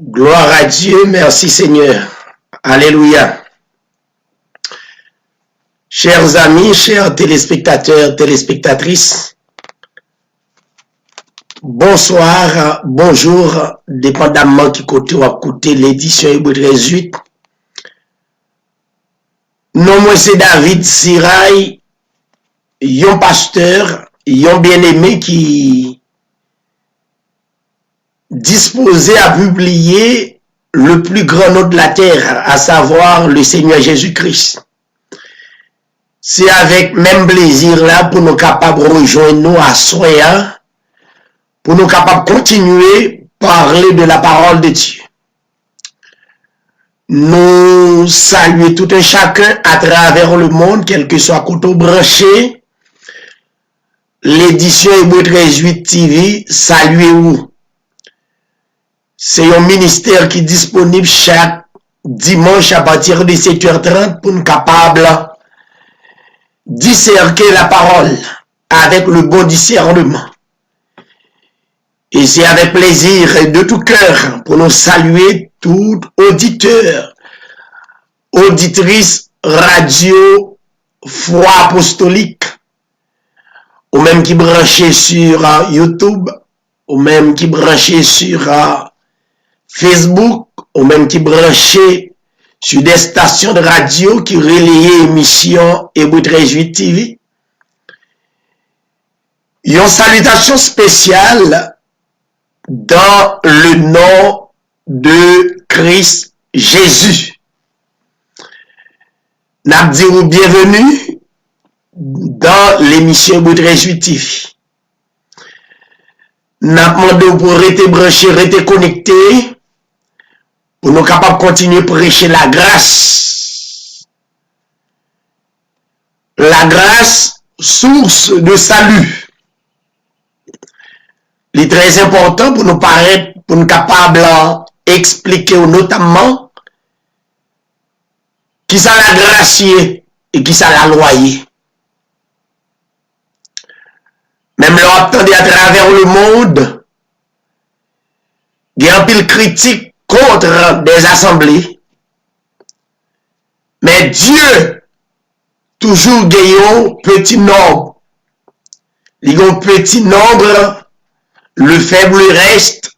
Gloire à Dieu, merci Seigneur. Alléluia. Chers amis, chers téléspectateurs, téléspectatrices, bonsoir, bonjour, dépendamment qui côté ou à côté l'édition Hébreu 18. Non, moi c'est David Sirail, yon pasteur, yon bien-aimé qui disposé à publier le plus grand nom de la terre, à savoir le Seigneur Jésus-Christ. C'est avec même plaisir là pour nous capables de rejoindre nous à soin, pour nous capables de continuer à parler de la parole de Dieu. Nous saluons tout un chacun à travers le monde, quel que soit côté branché. L'édition Hébreu 18 TV, saluez-vous. C'est un ministère qui est disponible chaque dimanche à partir de 7h30 pour nous capables discerner la parole avec le bon discernement. Et c'est avec plaisir et de tout cœur pour nous saluer tout auditeur, auditrice radio foi apostolique, ou même qui branché sur YouTube, ou même qui branché sur Facebook, ou même qui branché sur des stations de radio qui relayaient émission Hébreu 18 TV. Une salutation spéciale dans le nom de Christ Jésus. N'a dit bienvenue dans l'émission Hébreu 18 TV. N'a demandé pour rester branché, rester connecté, pour nous capables de continuer à prêcher la grâce. La grâce, source de salut. Il est très important pour nous paraître, pour nous capables d'expliquer notamment qui ça la gracier et qui ça la loyer. Même l'entendez à travers le monde, il y a un pile critique contre des assemblées. Mais Dieu, toujours gagnant petit nombre. Il y a un petit nombre, le faible reste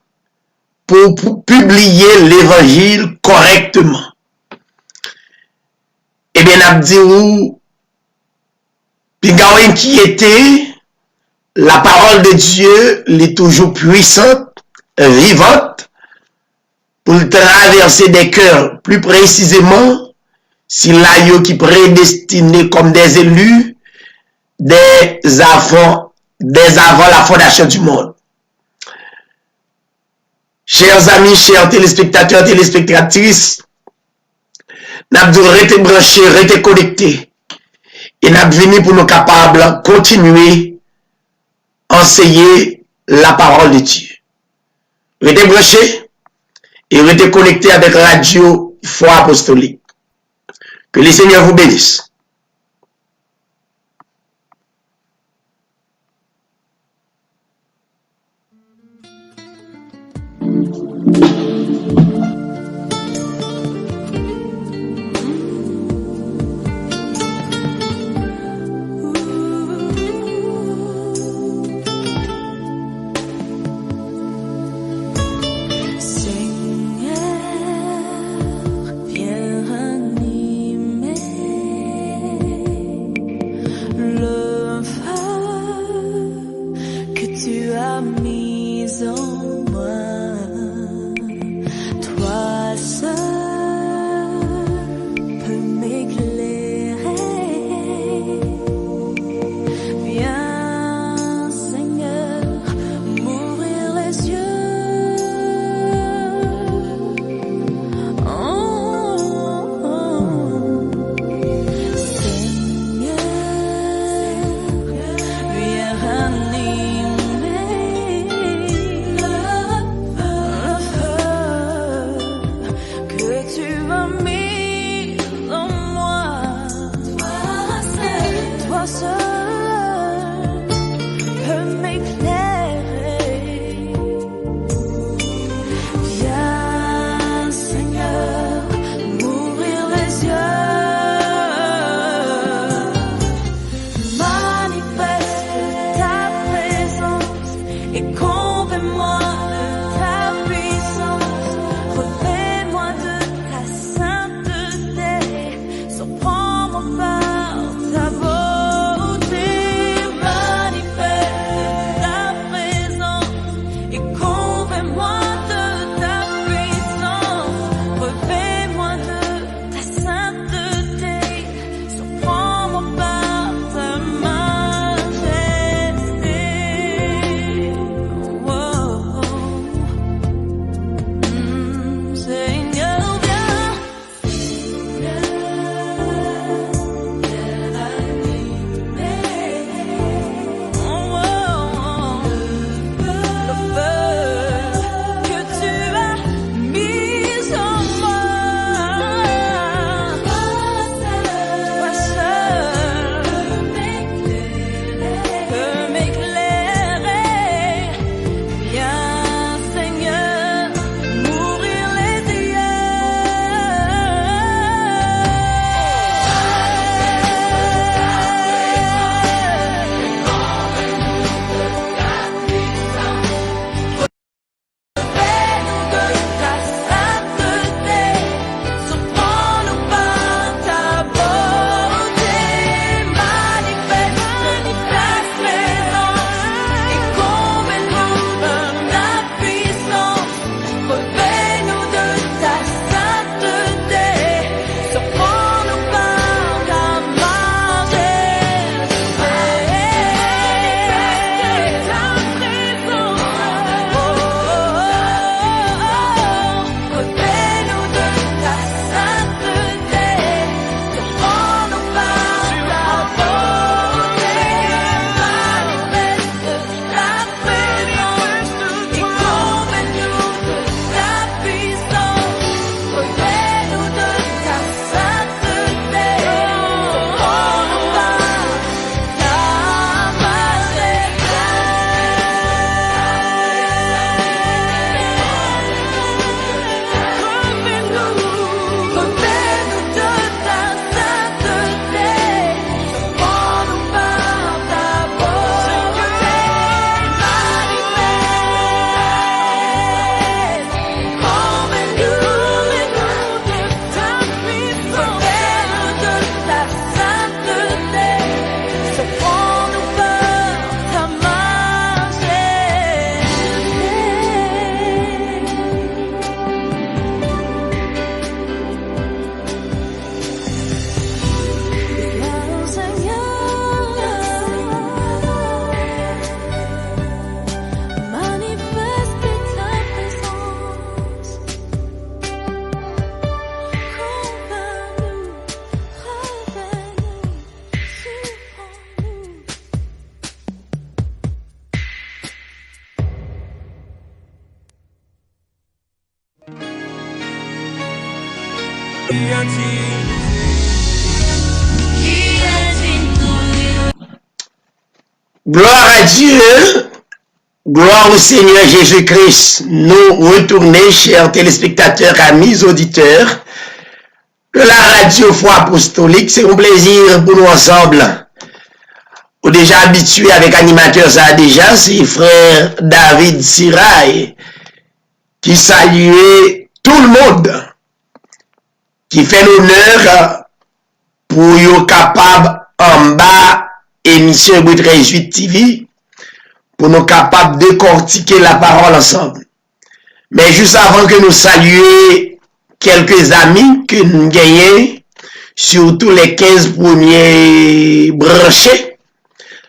pour publier l'évangile correctement. Eh bien, Abdiou, puis inquiété, la parole de Dieu est toujours puissante, vivante, pour traverser des cœurs, plus précisément, si l'agneau qui prédestiné comme des élus, des avant la fondation du monde. Chers amis, chers téléspectateurs, téléspectatrices, nous devons rester branchés, rester connectés. Et nous devons venir pour nous capables de continuer à enseigner la parole de Dieu. Restez branchés et restez connectés avec Radio Foi Apostolique. Que le Seigneur vous bénisse. m'éclairer. Viens Gloire à Dieu, gloire au Seigneur Jésus-Christ. Nous retournons, chers téléspectateurs, amis auditeurs de la radio Foi Apostolique. C'est un plaisir pour nous ensemble. On est déjà habitué avec animateur ça déjà, c'est frère David Sirail qui saluait tout le monde, qui fait l'honneur pour être capable en bas émission 38 TV pour nous capables de décortiquer la parole ensemble. Mais juste avant que nous saluions quelques amis que nous gagnons, surtout les 15 premiers branchés,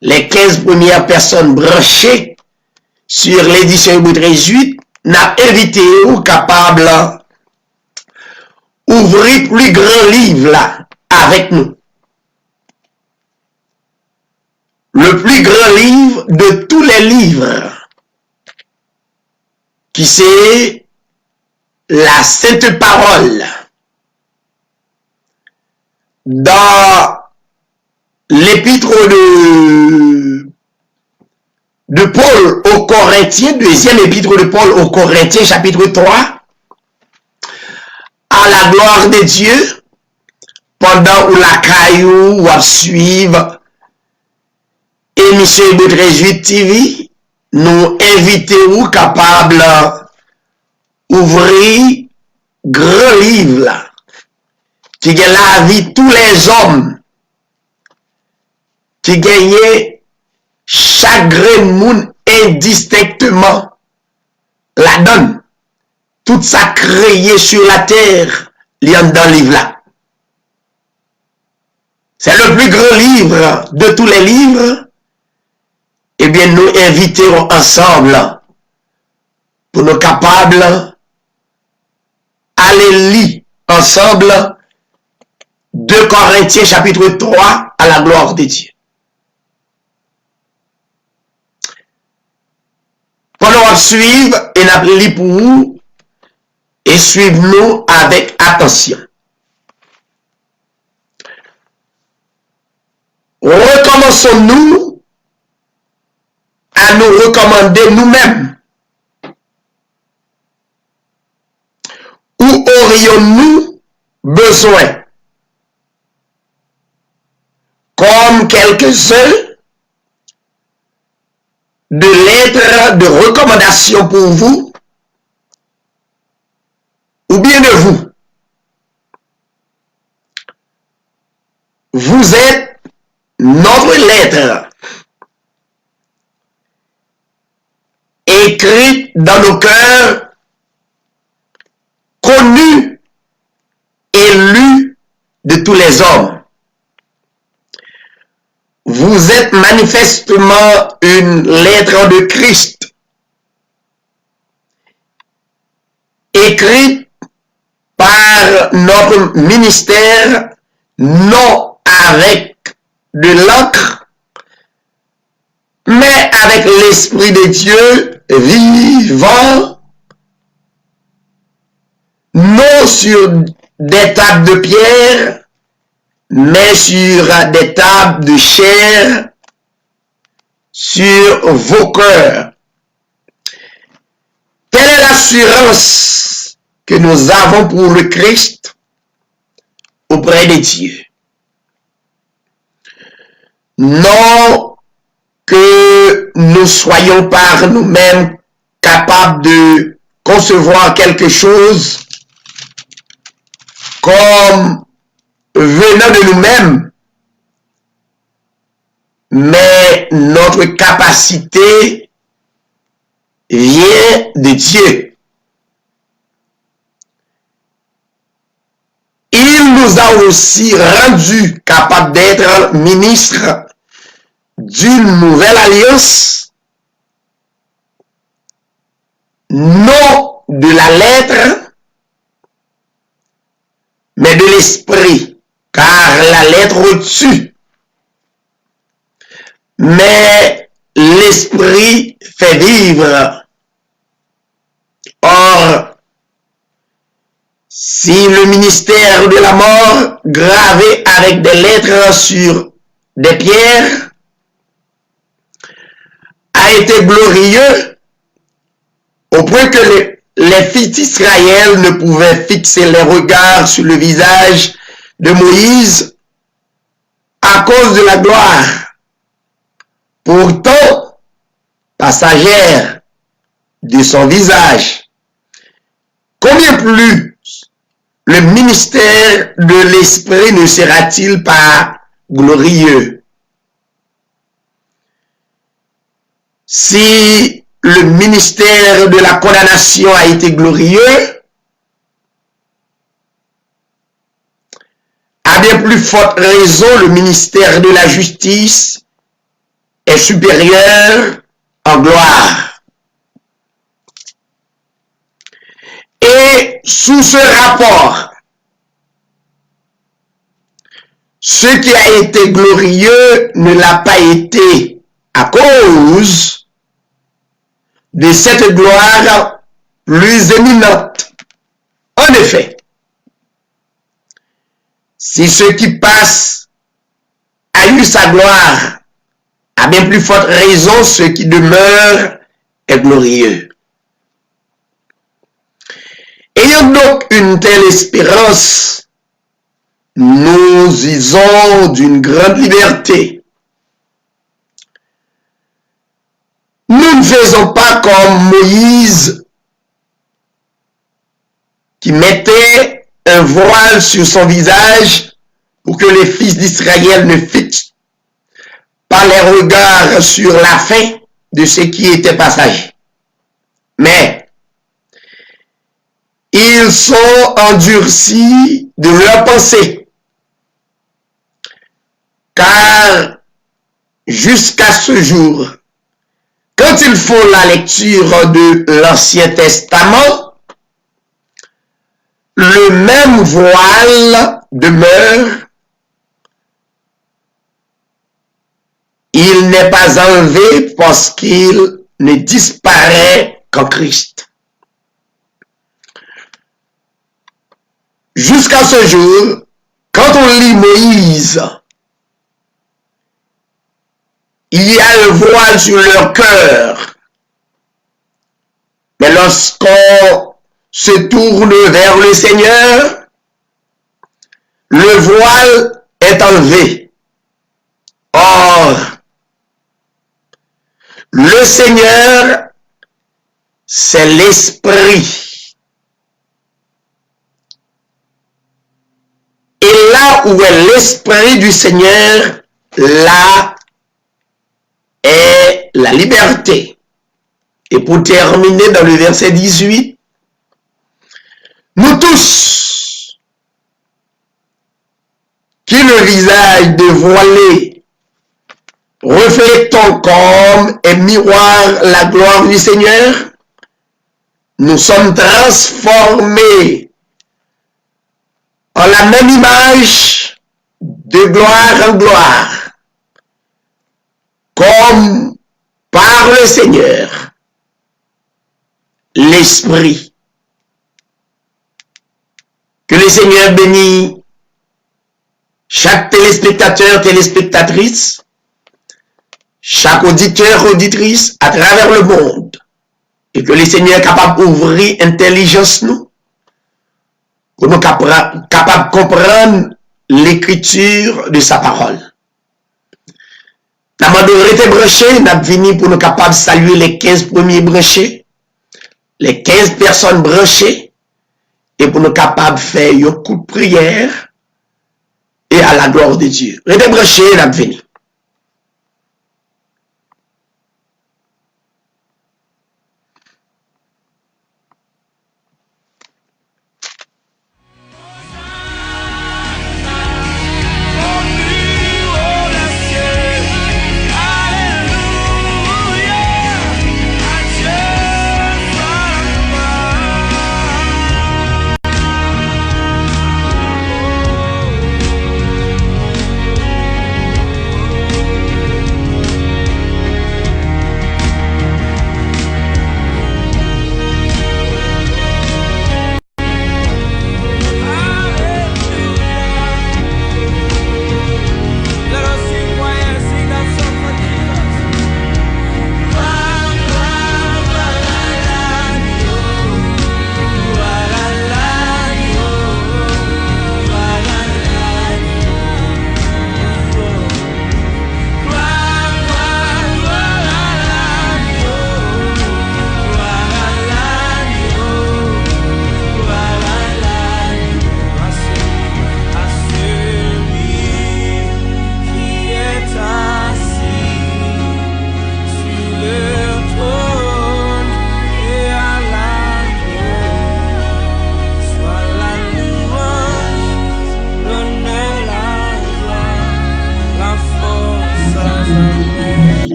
les 15 premières personnes branchées sur l'édition 38, nous avons invité ou capable d'ouvrir plus grand livre là avec nous. Le plus grand livre de tous les livres, qui c'est la Sainte Parole. Dans l'épître de Paul aux Corinthiens, deuxième épître de Paul aux Corinthiens, chapitre 3, à la gloire de Dieu, pendant où la caillou va suivre émission 38 TV, nous invitons capables d'ouvrir grand livre là, qui est la vie de tous les hommes, qui gagne chaque grain monde indistinctement la donne. Tout ça créé sur la terre, il y a dans le livre là. C'est le plus grand livre de tous les livres. Eh bien, nous inviterons ensemble pour nous capables aller lire ensemble 2 Corinthiens chapitre 3 à la gloire de Dieu. Pendant qu'on suive et nous lit pour vous et suivez-nous avec attention. Recommençons-nous à nous recommander nous-mêmes. Où aurions-nous besoin, comme quelques-uns, de lettres de recommandation pour vous, ou bien de vous? Vous êtes notre lettre, écrite dans nos cœurs, connue et lue de tous les hommes. Vous êtes manifestement une lettre de Christ, écrite par notre ministère, non avec de l'encre, mais avec l'Esprit de Dieu vivant, non sur des tables de pierre, mais sur des tables de chair, sur vos cœurs. Quelle est l'assurance que nous avons pour le Christ auprès de Dieu? Non que nous soyons par nous-mêmes capables de concevoir quelque chose comme venant de nous-mêmes, mais notre capacité vient de Dieu. Il nous a aussi rendus capables d'être ministres d'une nouvelle alliance, non de la lettre, mais de l'esprit, car la lettre tue, mais l'esprit fait vivre. Or, Si le ministère de la mort, gravé avec des lettres sur des pierres, a été glorieux au point que les fils d'Israël ne pouvaient fixer les regards sur le visage de Moïse à cause de la gloire. Pourtant, passagère de son visage, combien plus le ministère de l'Esprit ne sera-t-il pas glorieux? Si le ministère de la condamnation a été glorieux, à bien plus forte raison, le ministère de la justice est supérieur en gloire. Et sous ce rapport, ce qui a été glorieux ne l'a pas été à cause de cette gloire plus éminente. En effet, si ce qui passe a eu sa gloire, à bien plus forte raison, ce qui demeure est glorieux. Ayant donc une telle espérance, nous usons d'une grande liberté. Nous ne faisons pas comme Moïse qui mettait un voile sur son visage pour que les fils d'Israël ne fixent pas les regards sur la fin de ce qui était passager. Mais ils sont endurcis de leur pensée. Car jusqu'à ce jour, quand ils font la lecture de l'Ancien Testament, le même voile demeure. Il n'est pas enlevé parce qu'il ne disparaît qu'en Christ. Jusqu'à ce jour, quand on lit Moïse, il y a un voile sur leur cœur. Mais lorsqu'on se tourne vers le Seigneur, le voile est enlevé. Or, le Seigneur, c'est l'Esprit. Et là où est l'Esprit du Seigneur, là est la liberté. Et pour terminer dans le verset 18, nous tous, qui le visage dévoilé, reflétons comme un miroir la gloire du Seigneur, nous sommes transformés en la même image de gloire en gloire, comme par le Seigneur, l'Esprit. Que le Seigneur bénisse chaque téléspectateur, téléspectatrice, chaque auditeur, auditrice à travers le monde. Et que le Seigneur est capable d'ouvrir l'intelligence nous, pour nous capables de comprendre l'écriture de sa parole. Nous avons été branchés, nous avons venu pour nous capables de saluer les 15 premiers branchés, les 15 personnes branchées, et pour nous capables de faire un coup de prière et à la gloire de Dieu. Restez branchés, nous avons venu.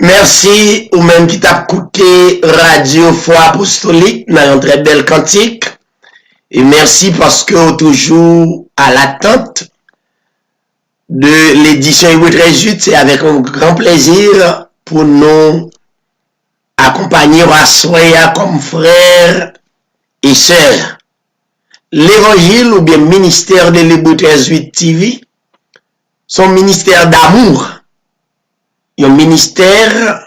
Merci ou même qui t'a écouté Radio Foi Apostolique dans un très bel cantique. Et merci parce que vous toujours à l'attente de l'édition 838. C'est avec un grand plaisir pour nous accompagner à soya comme frères et sœurs. L'évangile ou bien ministère de l'Hébreu 13:8 TV, son ministère d'amour. Un ministère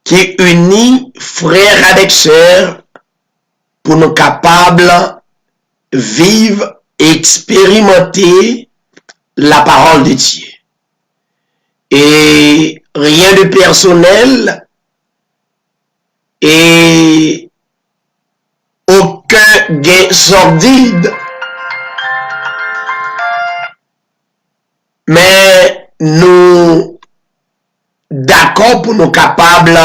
qui unit frères avec sœurs pour nous capables de vivre et expérimenter la parole de Dieu. Et rien de personnel et aucun gain sordide. Mais nous d'accord pour nous capables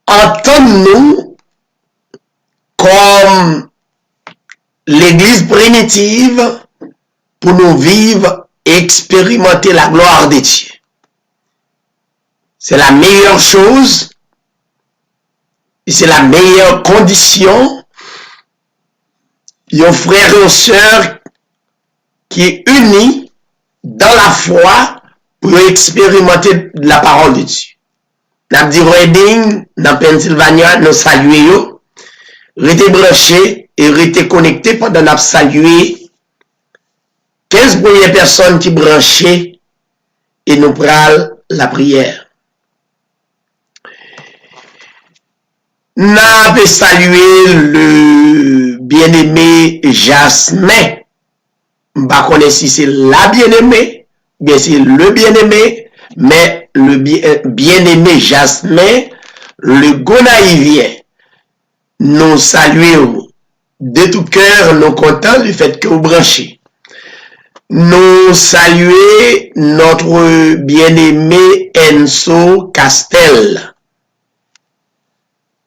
entendre nous comme l'église primitive pour nous vivre et expérimenter la gloire de Dieu. C'est la meilleure chose et c'est la meilleure condition. Un frère et une sœur qui est unis dans la foi pour expérimenter la parole de Dieu. Nous dit Reading, dans Pennsylvania, nous saluons, restez branchés et restez connectés pendant nous saluer 15 premières personnes qui branchées et nous prenons la prière. Nous avons salué le bien-aimé Jasmin. Je ne sais pas si c'est la bien-aimée. Bien c'est le bien-aimé, mais le bien-aimé Jasmin, le Gonaïvien, nous saluons de tout cœur, nous contents du fait que vous branchez. Nous saluons notre bien-aimé Enzo Castel.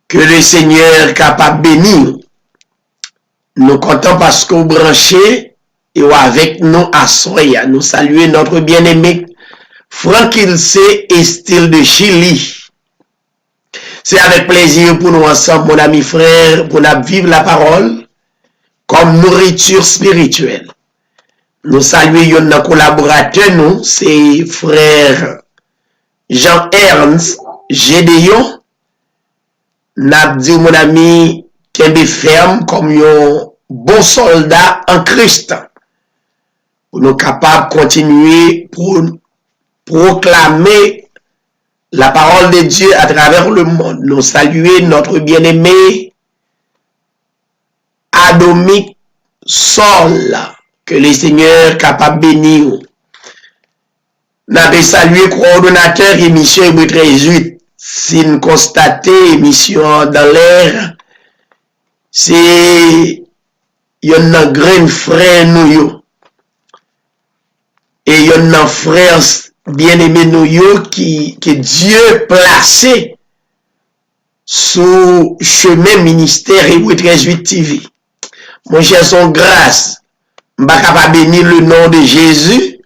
Que le Seigneur capable bénir. Nous comptons parce que vous branchez et avec nous à Soya. Nous saluons notre bien-aimé Franck Ilse Estil de Chili. C'est avec plaisir pour nous ensemble, mon ami frère, pour nous vivre la parole comme nourriture spirituelle. Nous saluons nos collaborateurs, nous, c'est frère Jean-Ernst Gédéon. Nous dit mon ami Kembe ferme comme un bon soldat en Christ. Pour nous capables de continuer pour proclamer la parole de Dieu à travers le monde. Nous saluer notre bien-aimé Adomic Sol, que le Seigneur capable de bénir. Nous avons salué le coordonnateur émission Hébreu 13:8. Si nous constatons émission dans l'air, c'est un grand frère nous. Et il y a un frère bien-aimé nous que Dieu placé sous chemin ministère Hébreu 13:8 TV. Mon cher, son grâce, je ne vais pas bénir le nom de Jésus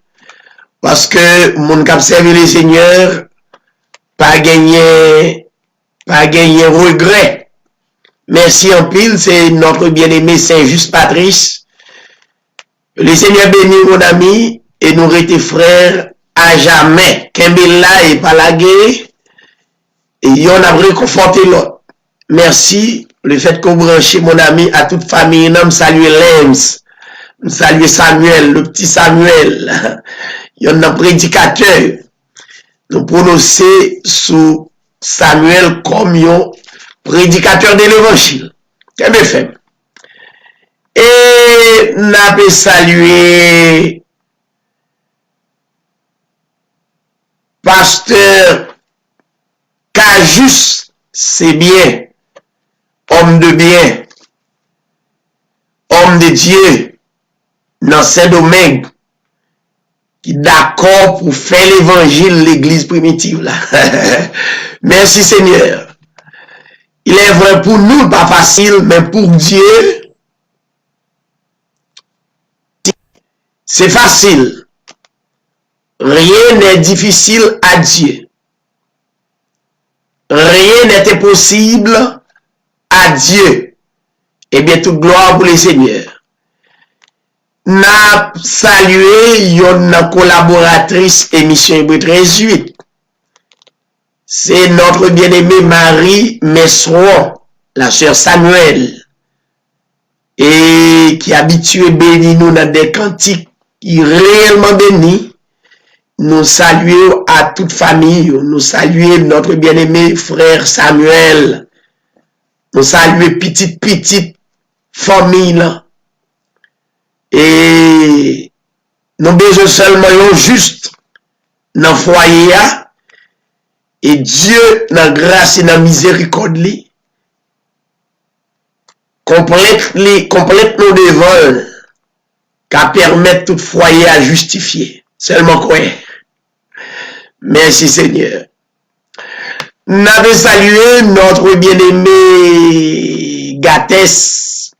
parce que mon cap servi le Seigneur pas gagner regret. Merci en pile, c'est notre bien-aimé Saint-Just Patrice. Le Seigneur bénit mon ami et nous restons frères à jamais. Kembella et pas la guerre. Et on a réconforté l'autre. Merci le fait qu'on branche mon ami à toute famille. Nous saluons Lems. Nous saluons Samuel, le petit Samuel. Il y a un prédicateur. Nous prononçons sous Samuel comme un prédicateur de l'évangile. Quel bien fait. Et nous avons salué pasteur Cajus, c'est bien, homme de bien, homme de Dieu, dans Saint-Domingue, qui est d'accord pour faire l'évangile, l'église primitive là. Merci Seigneur. Il est vrai pour nous, pas facile, mais pour Dieu, c'est facile. Rien n'est difficile à Dieu. Rien n'est impossible à Dieu. Eh bien, toute gloire pour les seigneurs. N'a salué une collaboratrice émission Hébreux 13:8. C'est notre bien-aimée Marie Messeron, la sœur Samuel, et qui habitue béni nous dans des cantiques qui réellement bénis. Nous saluons à toute famille, nous saluons notre bien-aimé frère Samuel, nous saluons petite famille là. Et nous besoin seulement juste dans le foyer et Dieu dans grâce et dans miséricorde complète nos devants qu'à permettre tout foyer à justifier. Seulement quoi? Merci Seigneur. Nous avons salué notre bien-aimé Gates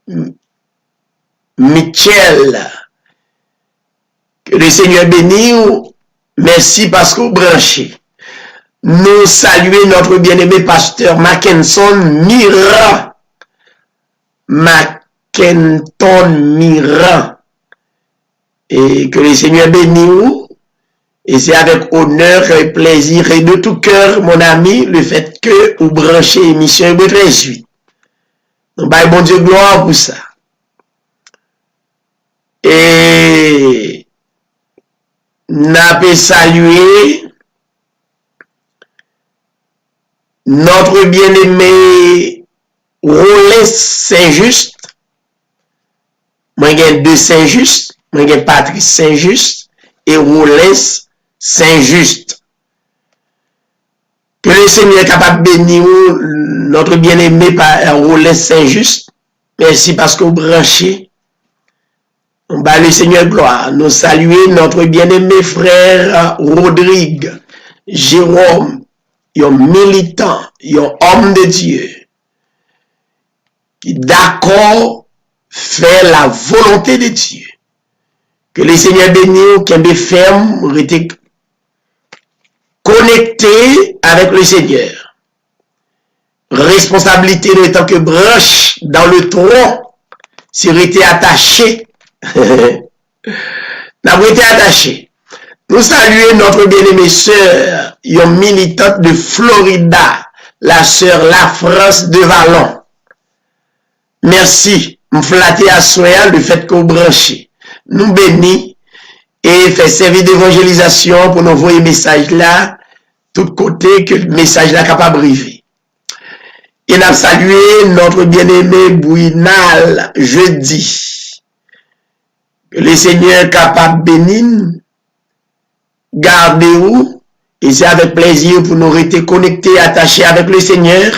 Michel. Que le Seigneur bénisse. Merci parce que vous branchez. Nous saluons notre bien-aimé pasteur Mackenton Mira. Et que le Seigneur bénisse. Et c'est avec honneur et plaisir et de tout cœur, mon ami, le fait que vous branchez l'émission Hébreux 13:8. Donc, bon Dieu, gloire pour ça. Et n'a pas salué notre bien-aimé Roland Saint-Just. Moi, j'ai deux Saint-Just. Moi, j'ai Patrice Saint-Just et Roland Saint-Just. Que le Seigneur est capable de bénir notre bien-aimé Roland Saint-Just. Merci parce que vous branchez. Le Seigneur gloire. Nous saluons notre bien-aimé frère Rodrigue Jérôme, un militant, un homme de Dieu, qui d'accord fait la volonté de Dieu. Que le Seigneur bénisse, qu'il est ferme, rester connecté avec le Seigneur. Responsabilité de tant que branche dans le tronc, c'est rester attaché. N'a été attaché. Nous saluons notre bien-aimée sœur, une militante de Florida, la sœur La France de Vallon. Merci, me flatter à soi le fait qu'on branche. Nous bénis et fait servir d'évangélisation pour nous envoyer le message là, tout côté que le message là capable de arriver. Et nous salué notre bien-aimé Bouinal jeudi. Que le Seigneur capable de bénir, gardez-vous, et c'est avec plaisir pour nous rester connectés, attachés avec le Seigneur,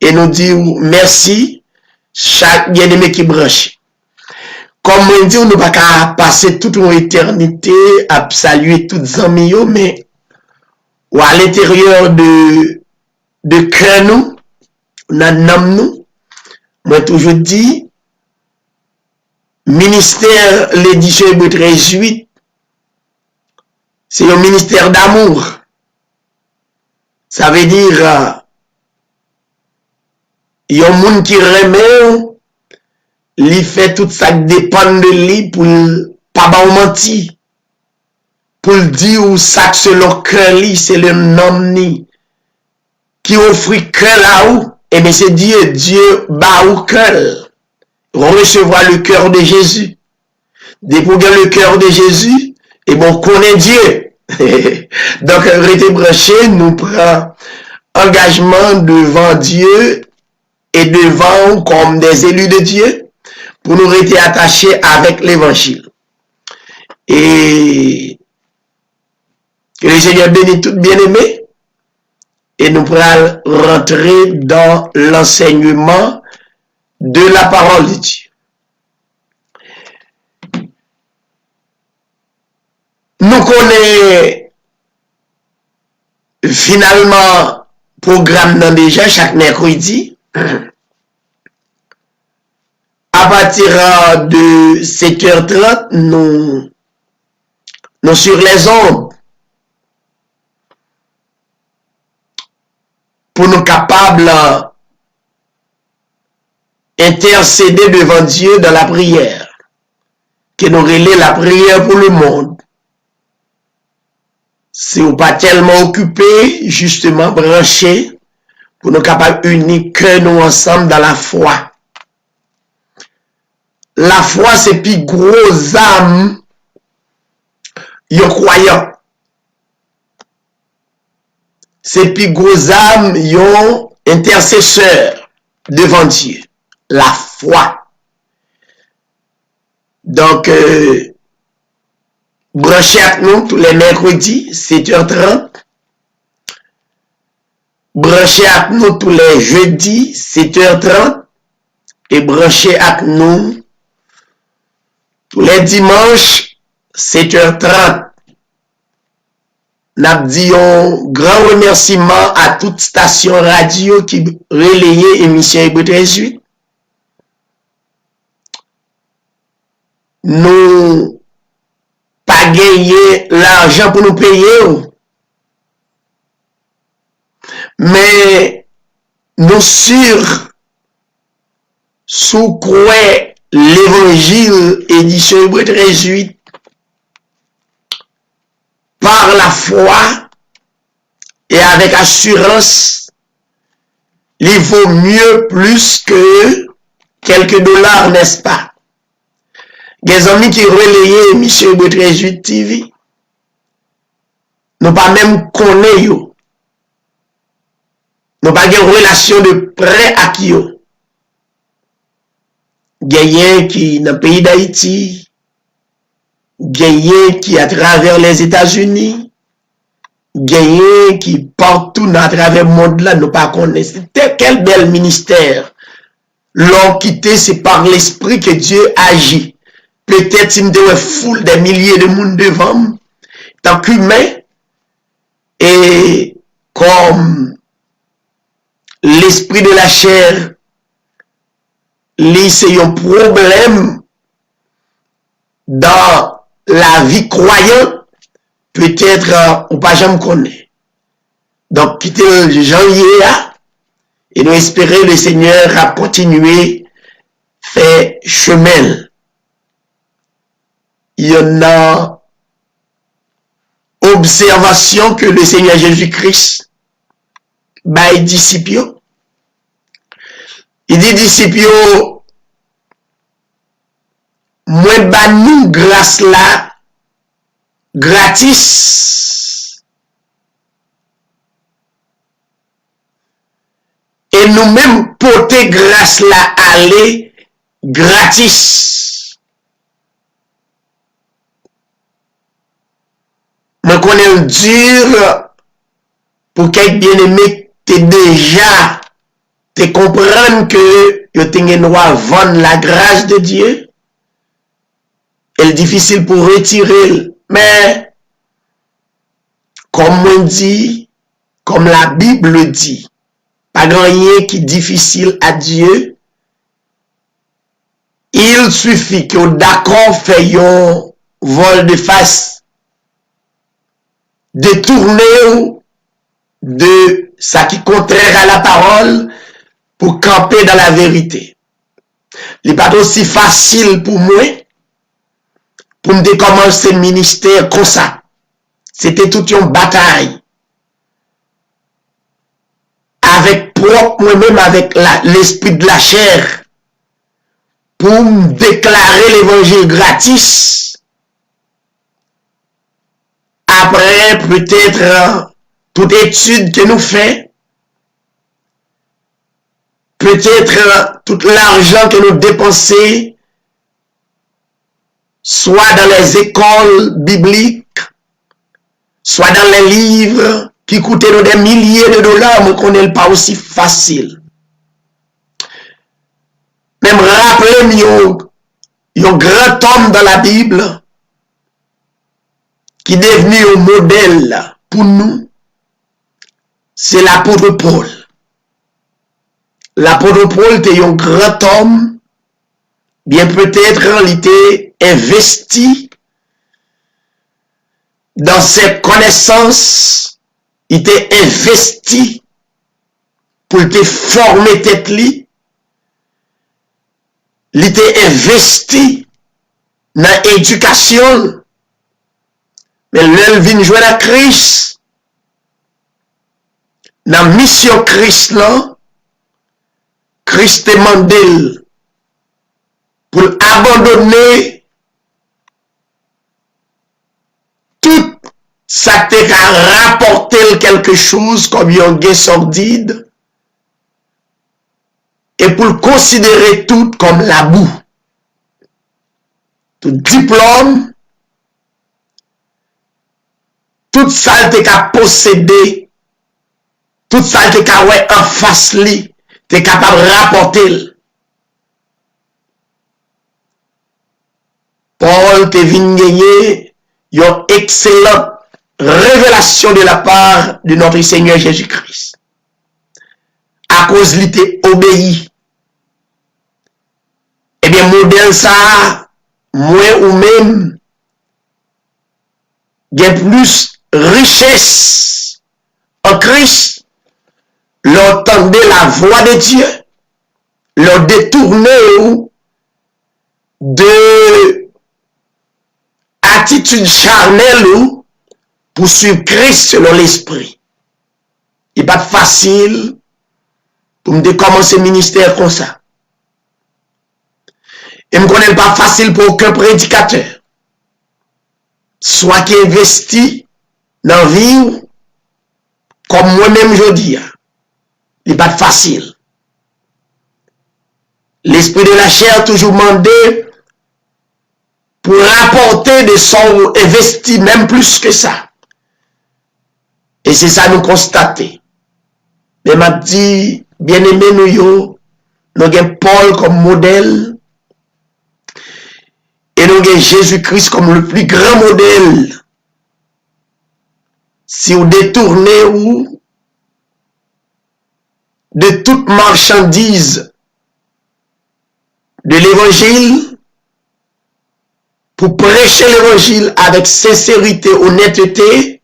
et nous dire merci, chaque bien-aimé qui branche. Comme on dit, on ne va pas passer toute une éternité à saluer toutes les amis, mais ou à l'intérieur de cœur nous, dans nous, moi toujours dit, ministère l'édition Hébreux 13:8, c'est un ministère d'amour. Ça veut dire, il y a un monde qui remet, il fait tout ça qui dépend de lui pour pas mentir. Pour dire ça que selon cœur, c'est le nom qui offre cœur là où, et bien c'est Dieu bat au cœur. Recevoir le cœur de Jésus. Dépouiller le cœur de Jésus, et bon, connaît Dieu. Donc, rester branché, nous prend engagement devant Dieu et devant comme des élus de Dieu pour nous rester attachés avec l'évangile. Et que le Seigneur bénisse tout bien-aimé et nous pourrons rentrer dans l'enseignement de la parole de Dieu. Nous connaissons finalement programme déjà chaque mercredi À partir de 7h30, nous sur les ondes pour nous capables intercéder devant Dieu dans la prière, que nous relais la prière pour le monde. Si vous pas tellement occupé, justement branché, pour nous capables unir que nous ensemble dans la foi. La foi, c'est plus gros âme, yon croyant. C'est plus gros âme, yon intercesseur devant Dieu. La foi. Donc, branchez avec nous tous les mercredis, 7h30. Branchez avec nous tous les jeudis, 7h30. Et branchez avec nous tous les dimanches, 7h30. Nous dit un grand remerciement à toute station radio qui relayait émission Hébreux 18. Nous pas gagné l'argent pour nous payer. Mais nous sûrs sous quoi l'évangile édition Hébreux 18 par la foi et avec assurance, il vaut mieux plus que quelques dollars, n'est-ce pas? Des amis qui relayaient l'émission Hébreux 18 TV, nous pas même connaissons, nous pas une relation de près à qui yo. Gagnent qui dans le pays d'Haïti, gagnent qui à travers les États-Unis, gagnent qui partout à travers le monde là, nous pas connaissons. Quel bel ministère. L'ont quitté, c'est par l'esprit que Dieu agit. Peut-être il me doit foule des milliers de monde devant, tant qu'humain, et comme l'esprit de la chair, c'est un problème dans la vie croyante, peut-être on pas jamais connaît. Donc quitter le janvier et nous espérer le Seigneur à continuer faire chemin. Il y en a observation que le Seigneur Jésus-Christ bah disciples. Il dit disciples, moi ba nous grâce là gratis. Et nous-mêmes porter grâce là aller gratis. Je connais dur pour quelqu'un bien-aimé t'es déjà te comprendre que tu as droit vendre la grâce de Dieu. Elle est difficile pour retirer. Mais, comme on dit, comme la Bible dit, pas grand rien qui est difficile à Dieu. Il suffit que d'accord fait un vol de face, détourner de ça qui est contraire à la parole pour camper dans la vérité. Il n'est pas aussi facile pour moi pour me commencer le ministère comme ça. C'était toute une bataille. Avec propre moi-même, avec l'esprit de la chair, pour me déclarer l'évangile gratis. Après, peut-être, toute étude que nous faisons, peut-être tout l'argent que nous dépensons, soit dans les écoles bibliques, soit dans les livres qui coûtent des milliers de dollars, mais qu'on n'est pas aussi facile. Même rappelez-moi, il y a un grand homme dans la Bible qui est devenu un modèle pour nous, c'est l'apôtre Paul. l'apôtre Paul était un grand homme, bien peut-être il était investi dans ses connaissances, il était investi pour te former tête li, il était investi dans l'éducation, mais l'elle vient jouer à Christ, dans la mission Christ là, Christ demande pour abandonner tout ça te rapporter quelque chose comme un gain sordide et pour considérer tout comme la boue. Tout diplôme, tout ça te ka posséder, tout ça te ka ouais en face li, te capable de rapporter. Paul te vient gagner une excellente révélation de la part de notre Seigneur Jésus-Christ. À cause il te obéi. Eh bien, modèle ça, moi ou même, il y a plus richesse en Christ, l'entendre la voix de Dieu, le détourner de attitude charnelle pour suivre Christ selon l'esprit. Il n'est pas facile pour me commencer le ministère comme ça. Et je ne connais pas facile pour aucun prédicateur. Soit qui investit dans la vie, comme moi-même je dis, il n'est pas facile. L'esprit de la chair toujours demandé pour rapporter de son investi, même plus que ça. Et c'est ça nous constater. Mais m'a dit, bien aimé nous avons Paul comme modèle, et nous avons Jésus-Christ comme le plus grand modèle. Si vous détournez ou de toute marchandise de l'évangile, pour prêcher l'évangile avec sincérité, honnêteté,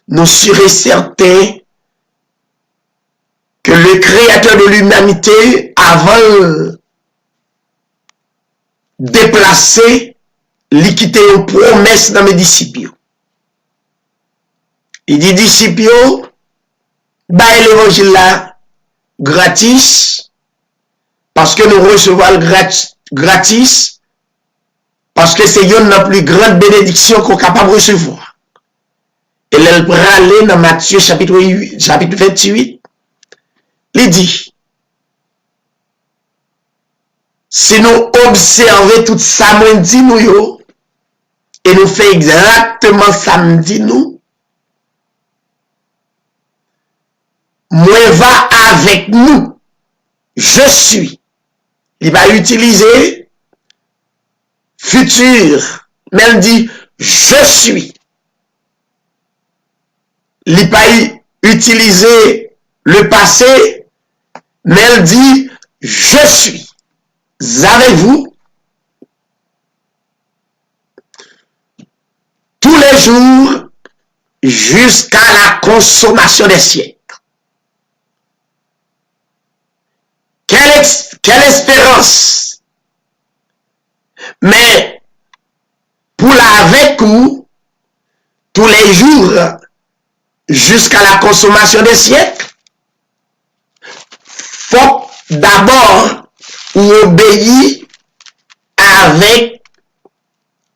nous serons certains que le créateur de l'humanité, avant déplacer, liquider une promesse dans mes disciples. Il dit, disciples, bah l'évangile là, gratis, parce que nous recevons gratis, parce que c'est une la plus grande bénédiction qu'on est capable de recevoir. Et elle va aller dans Matthieu chapitre 28, il dit, si nous observons tout ça, nous dit nous, et nous faisons exactement ça, nous dit nous, moi va avec nous, je suis. Il va utiliser futur, mais il dit je suis. Il va utiliser le passé, mais il dit je suis. Avec vous tous les jours jusqu'à la consommation des siècles. Quelle espérance! Mais pour avec vous tous les jours jusqu'à la consommation des siècles, faut d'abord ou obéir avec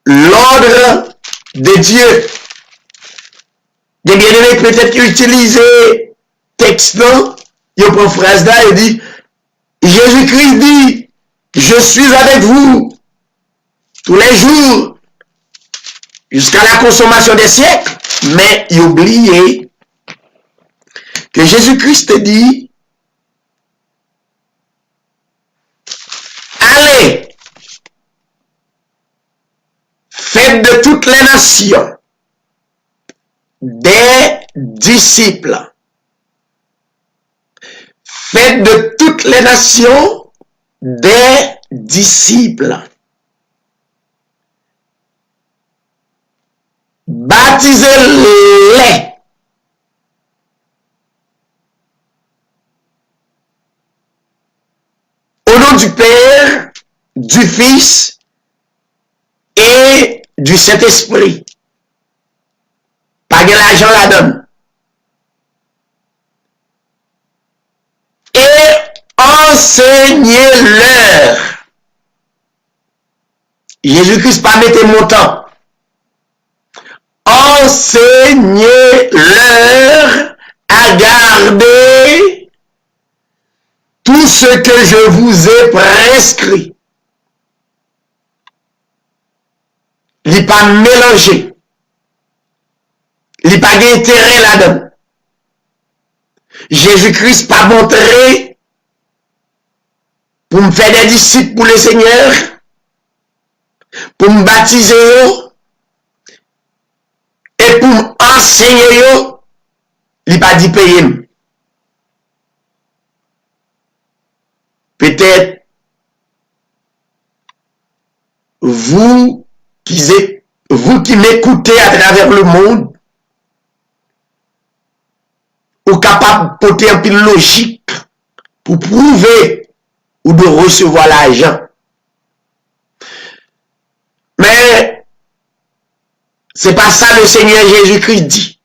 l'ordre de Dieu. Des bien-aimés peut-être utiliser texte là, il prend phrase là et dit Jésus-Christ dit je suis avec vous tous les jours jusqu'à la consommation des siècles, mais il oublie que Jésus-Christ dit allez, faites de toutes les nations des disciples. Faites de toutes les nations des disciples. Baptisez-les au nom du Père, du Fils et du Saint-Esprit. Pas de l'argent la donne. Et enseignez-leur. Jésus-Christ pas mettre montant. Enseignez-leur à garder tout ce que je vous ai prescrit. Il n'est pas mélangé. Il n'est pas d'intérêt là-dedans. Jésus-Christ pas montré pour me faire des disciples pour le Seigneur, pour me baptiser et pour m'enseigner. Il n'a pas dit payer. Peut-être vous qui m'écoutez à travers le monde, ou capable de porter un peu de logique pour prouver ou de recevoir l'argent. Mais c'est pas ça le Seigneur Jésus-Christ dit.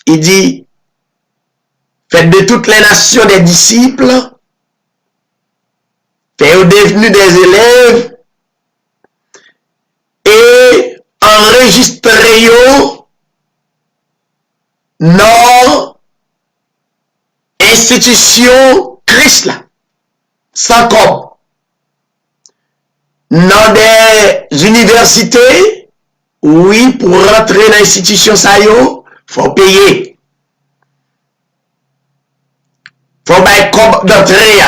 Il dit, faites de toutes les nations des disciples, faites devenus des élèves et enregistrez-vous dans institution Christ là, sans comme, dans des universités, oui, pour rentrer dans l'institution ça yo, faut payer. Faut bailler comme d'entrée.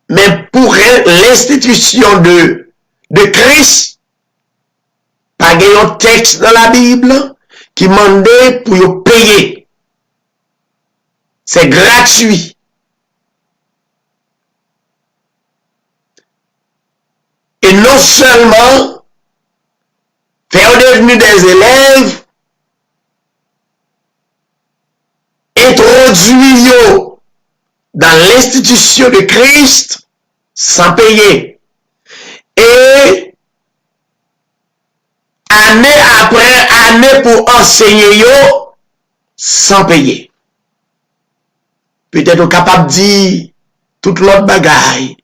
Mais pour l'institution de Christ, pas un texte dans la Bible qui demandait pour payer. C'est gratuit. Et non seulement faire devenir des élèves, introduire dans l'institution de Christ sans payer. Et année après année pour enseigner sans payer. Peut-être capable de dire toute l'autre bagaille.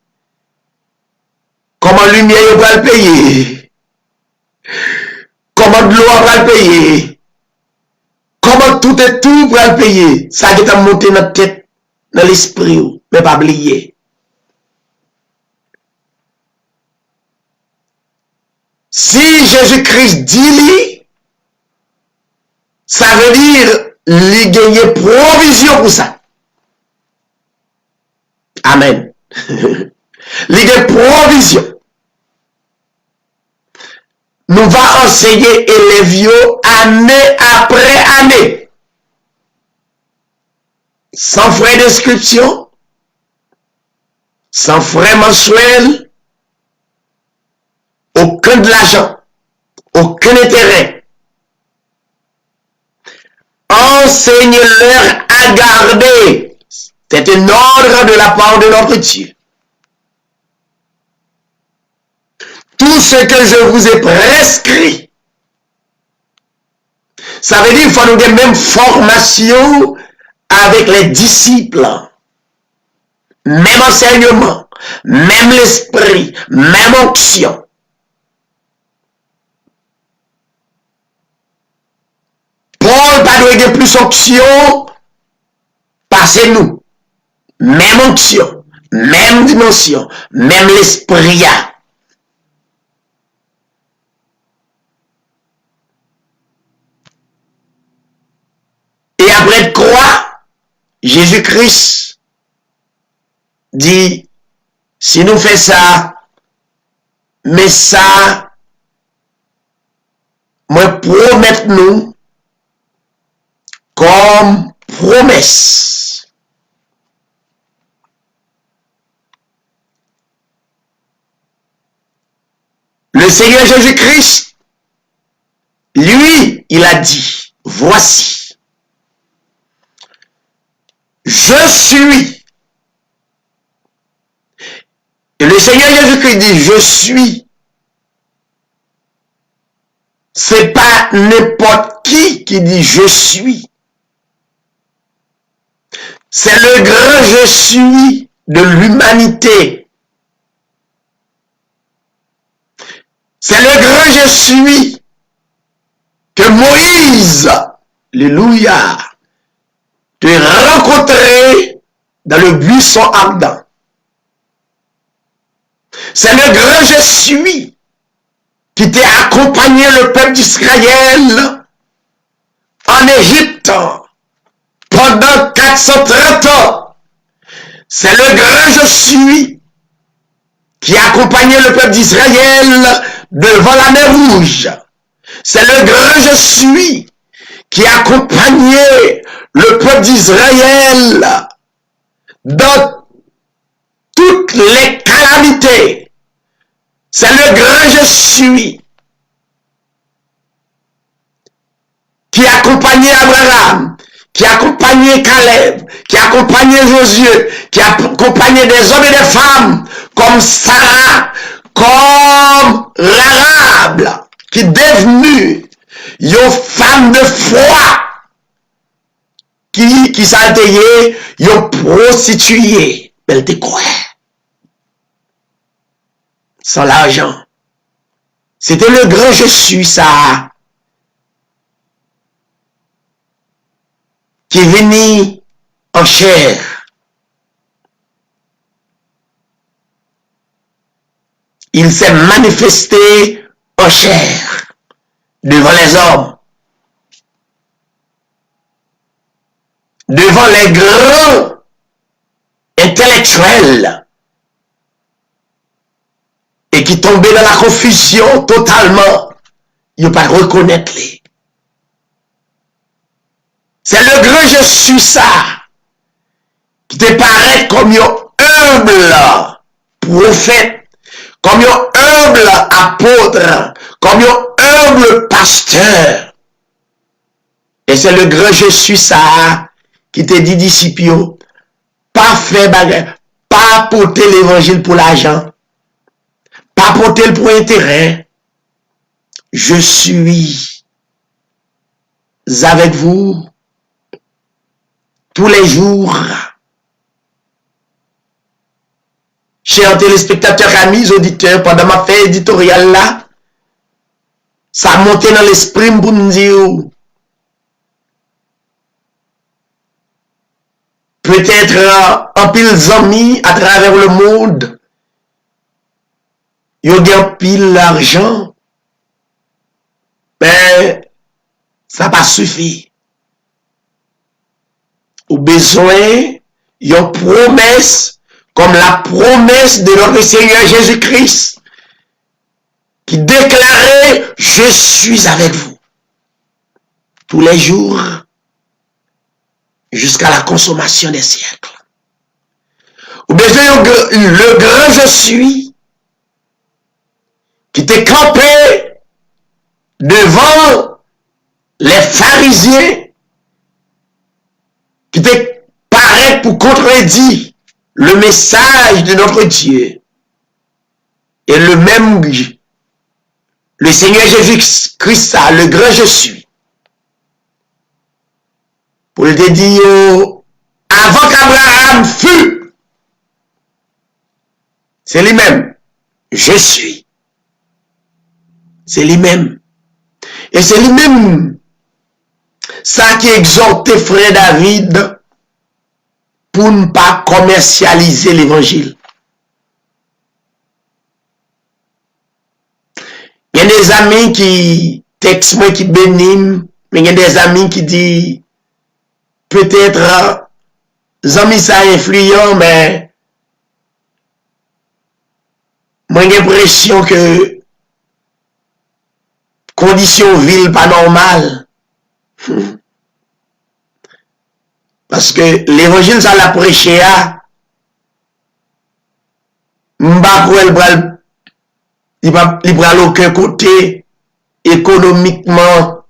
Comment lumière va le payer? Comment de l'eau va le payer? Comment tout et tout va le payer? Ça qui est monté dans la tête, dans l'esprit, mais pas oublier. Si Jésus-Christ dit, ça veut dire qu'il gagne provision pour ça. Amen. Il gagne provision. Nous va enseigner élèves année après année. Sans frais d'inscription, sans frais mensuels, aucun de l'argent, aucun intérêt. Enseignez-leur à garder. C'est un ordre de la part de notre Dieu. Tout ce que je vous ai prescrit. Ça veut dire qu'il faut nous des mêmes formations avec les disciples. Même enseignement, même l'esprit, même onction. Paul pas de plus onction, passez nous. Même onction, même dimension, même l'esprit. Et après de croix, Jésus-Christ dit, si nous faisons ça, mais ça, moi promettre nous comme promesse. Le Seigneur Jésus-Christ, lui, il a dit, voici, je suis. Et le Seigneur Jésus-Christ dit, je suis. C'est pas n'importe qui dit je suis. C'est le grand je suis de l'humanité. C'est le grand je suis que Moïse, alléluia, te rencontrer dans le buisson ardent. C'est le grand je suis qui t'a accompagné le peuple d'Israël en Égypte pendant 430 ans. C'est le grand je suis qui a accompagné le peuple d'Israël devant la mer Rouge. C'est le grand je suis qui a accompagné le peuple d'Israël dans toutes les calamités. C'est le grand je suis qui a accompagné Abraham, qui a accompagné Caleb, qui a accompagné Josué, qui a accompagné des hommes et des femmes comme Sarah, comme Rahab, qui est devenue une femme de foi, qui s'est été une prostituée. Elle était quoi? Sans l'argent. C'était le grand je suis, ça, qui est venu en chair. Il s'est manifesté en chair devant les hommes, devant les grands intellectuels, et qui tombaient dans la confusion totalement. Ils ne pas reconnaître les. C'est le grand je suis ça qui te paraît comme un humble prophète, comme un humble apôtre, comme un humble pasteur. Et c'est le grand je suis ça qui te dit disciples, pas faire bagarre, pas porter l'évangile pour l'argent, pas porter le pour intérêt. Je suis avec vous tous les jours. Chers téléspectateurs, amis, auditeurs, pendant ma fait éditoriale là, ça a monté dans l'esprit pour me dire, peut-être en pile amis à travers le monde, ils ont pile l'argent, mais ça n'a pas suffi. Au besoin, il y a une promesse, comme la promesse de notre Seigneur Jésus-Christ, qui déclarait, je suis avec vous, tous les jours, jusqu'à la consommation des siècles. Au besoin, le grand je suis, qui t'est campé devant les pharisiens, qui te paraît pour contredire le message de notre Dieu. Et le même, le Seigneur Jésus-Christ, le grand je suis, pour te dire, avant qu'Abraham fût, c'est lui-même, je suis. C'est lui-même. Et c'est lui-même, ça qui exhortait frère David pour ne pas commercialiser l'évangile. Il y a des amis qui textent moi qui bénissent, mais il y a des amis qui disent peut-être amis ça influent, mais moi j'ai l'impression que conditions ville pas normales. Parce que l'évangile, ça l'a prêché à. M'ba pour elle il va aller aucun côté économiquement.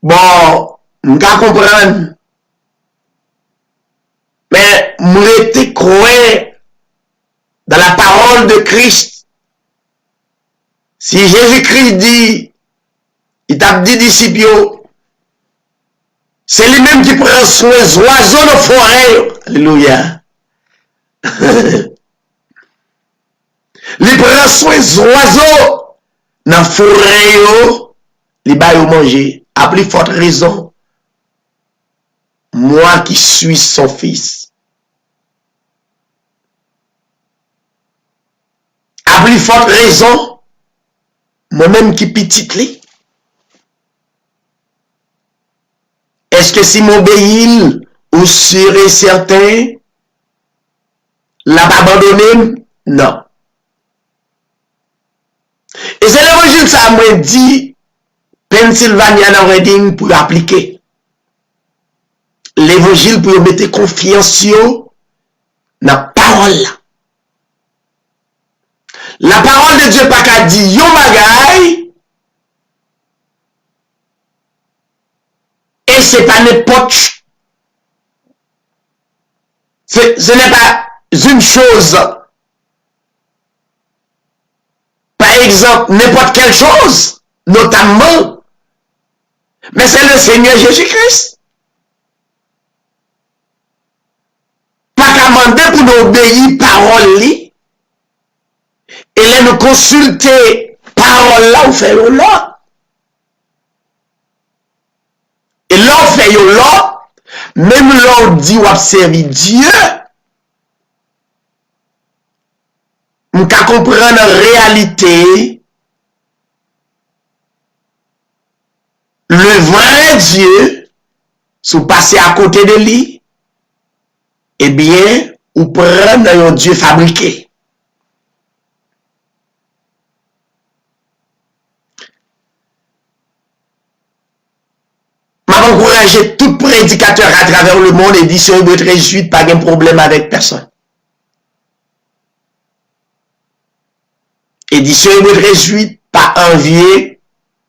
Bon, nous comprendre. Mais nous étions croyants dans la parole de Christ. Si Jésus-Christ dit, il t'a dit disciples, c'est lui-même qui prend soin des oiseaux de forêt. Alléluia. Il prend soin des oiseaux dans la forêt. Il va manger. À plus forte raison, moi qui suis son fils. À plus forte raison, moi-même qui petite li. Est-ce que si m'obéis ou sûr et certain, l'a pas abandonné? Non. Et c'est l'évangile ça m'a dit, Pennsylvania dans Reading pour appliquer. L'évangile pour mettre confiance dans la parole. La parole de Dieu pas qu'à dire yon bagay et c'est pas n'importe. Ce n'est pas une chose. Par exemple, n'importe quelle chose, notamment, mais c'est le Seigneur Jésus-Christ. Pas qu'à demander pour nous obéir parole li, et là nous consulter parole là ou faire là. Et là on fait là, même là on dit ou observer Dieu, on peut comprendre la réalité, le vrai Dieu, si vous passez à côté de lui, eh bien, vous prenez un Dieu fabriqué. M'a encouragé tout prédicateur à travers le monde et dit sur Hébreux 13:8, pas de problème avec personne. Édition Hébreux 13:8, pas envier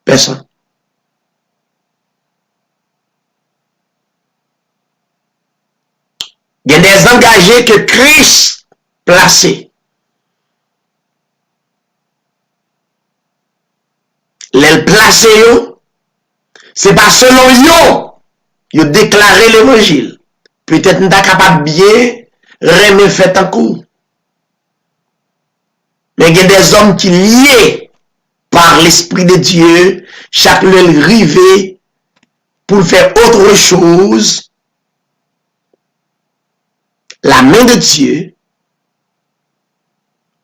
personne. Il y a des engagés que Christ placé. Les placés, c'est pas selon yo déclaré l'évangile. Peut-être nous sommes capables bien remettre fait en coup. Mais il y a des hommes qui liés par l'Esprit de Dieu, chaque l'œil rivé pour faire autre chose. La main de Dieu,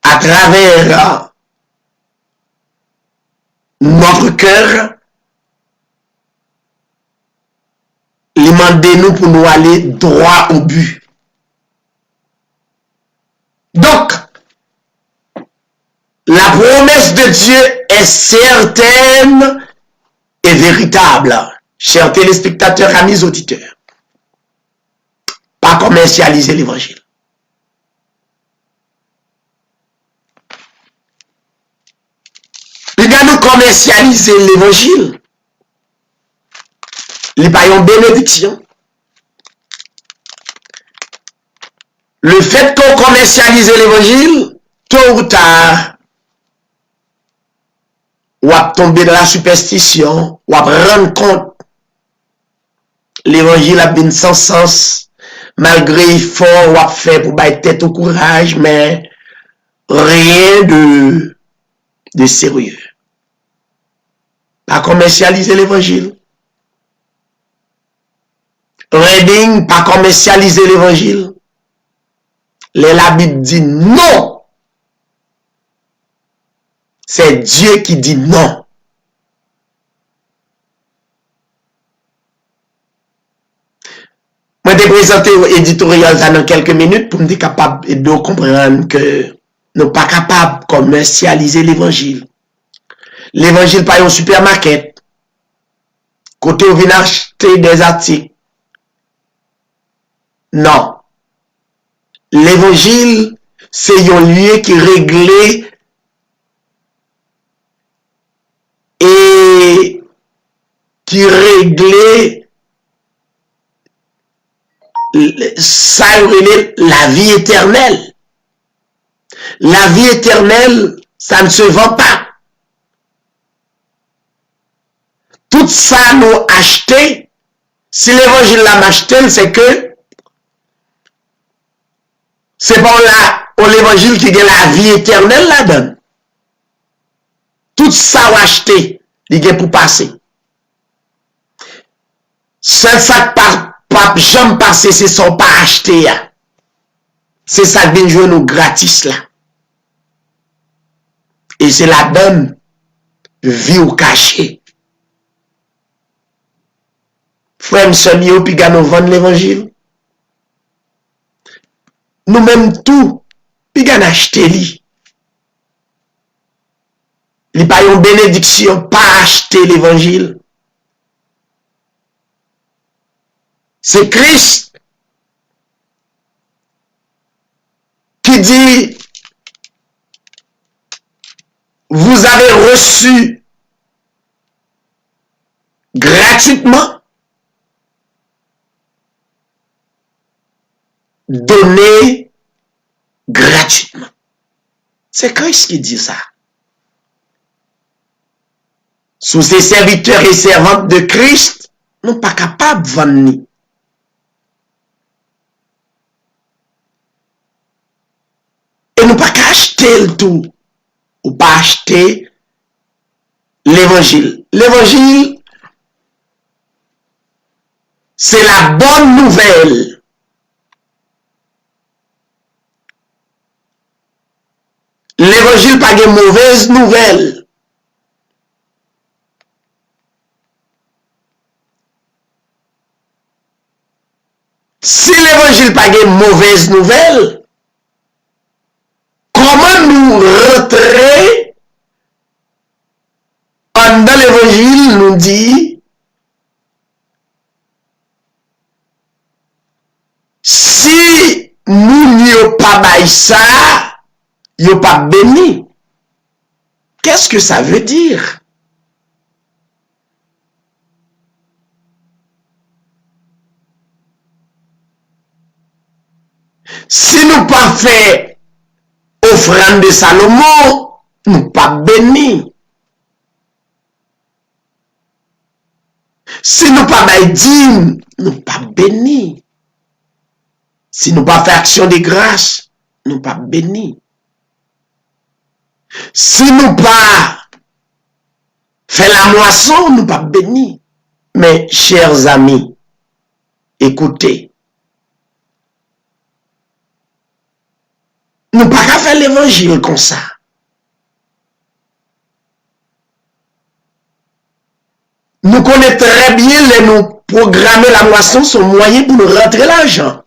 à travers notre cœur, il demande nous pour nous aller droit au but. Donc, la promesse de Dieu est certaine et véritable. Chers téléspectateurs, amis auditeurs, pas commercialiser l'évangile. Il nous commercialiser l'évangile. Il n'y a pas une bénédiction. Le fait qu'on commercialise l'évangile, tôt ou tard, ou à tomber dans la superstition, ou à rendre compte l'évangile a bien sans sens, malgré l'effort ou à faire pour battre tête au courage, mais rien de sérieux. Pas commercialiser l'évangile. Reading, pas commercialiser l'évangile. La Bible dit non. C'est Dieu qui dit non. Moi, je vais présenter l'éditorial dans quelques minutes pour me dire capable de comprendre que nous ne sommes pas capables de commercialiser l'évangile. L'évangile n'est pas un supermarket. Côté où vient acheter des articles. Non. L'évangile, c'est un lieu qui réglé et qui réglait ça la vie éternelle. La vie éternelle, ça ne se vend pas. Tout ça nous acheté. Si l'évangile l'a acheté, c'est que c'est pas là, l'évangile qui a la vie éternelle là-dedans. Tout ça ou acheté, il est pour passer. C'est ça pas jamais passer, c'est son pas acheté. C'est ça qui vient jouer nous gratis là. Et c'est la donne vie ou cachée. Frère, nous puis nous vendre l'évangile. Nous-mêmes tout, puis nous acheter li. Il n'y a pas une bénédiction, pas acheter l'évangile. C'est Christ qui dit, vous avez reçu gratuitement, donné gratuitement. C'est Christ qui dit ça. Sous ces serviteurs et servantes de Christ, nous ne sommes pas capables de vendre. Et nous ne pas acheter le tout. Ou pas acheter l'évangile. L'évangile, c'est la bonne nouvelle. L'évangile pas de mauvaise nouvelle. Si l'évangile pas de mauvaise nouvelle, comment nous rentrer dans l'évangile nous dit si nous n'y pas bail ça, n'y pas béni. Qu'est-ce que ça veut dire? Si nous pas fait offrande de Salomon, nous pas béni. Si nous pas bail dîme, nous pas béni. Si nous pas fait action de grâce, nous pas béni. Si nous pas fait la moisson, nous pas béni. Mais chers amis, écoutez, nous pas qu'à faire l'évangile comme ça. Nous connaissons très bien les nous programmer la moisson sont moyen pour nous rentrer l'argent.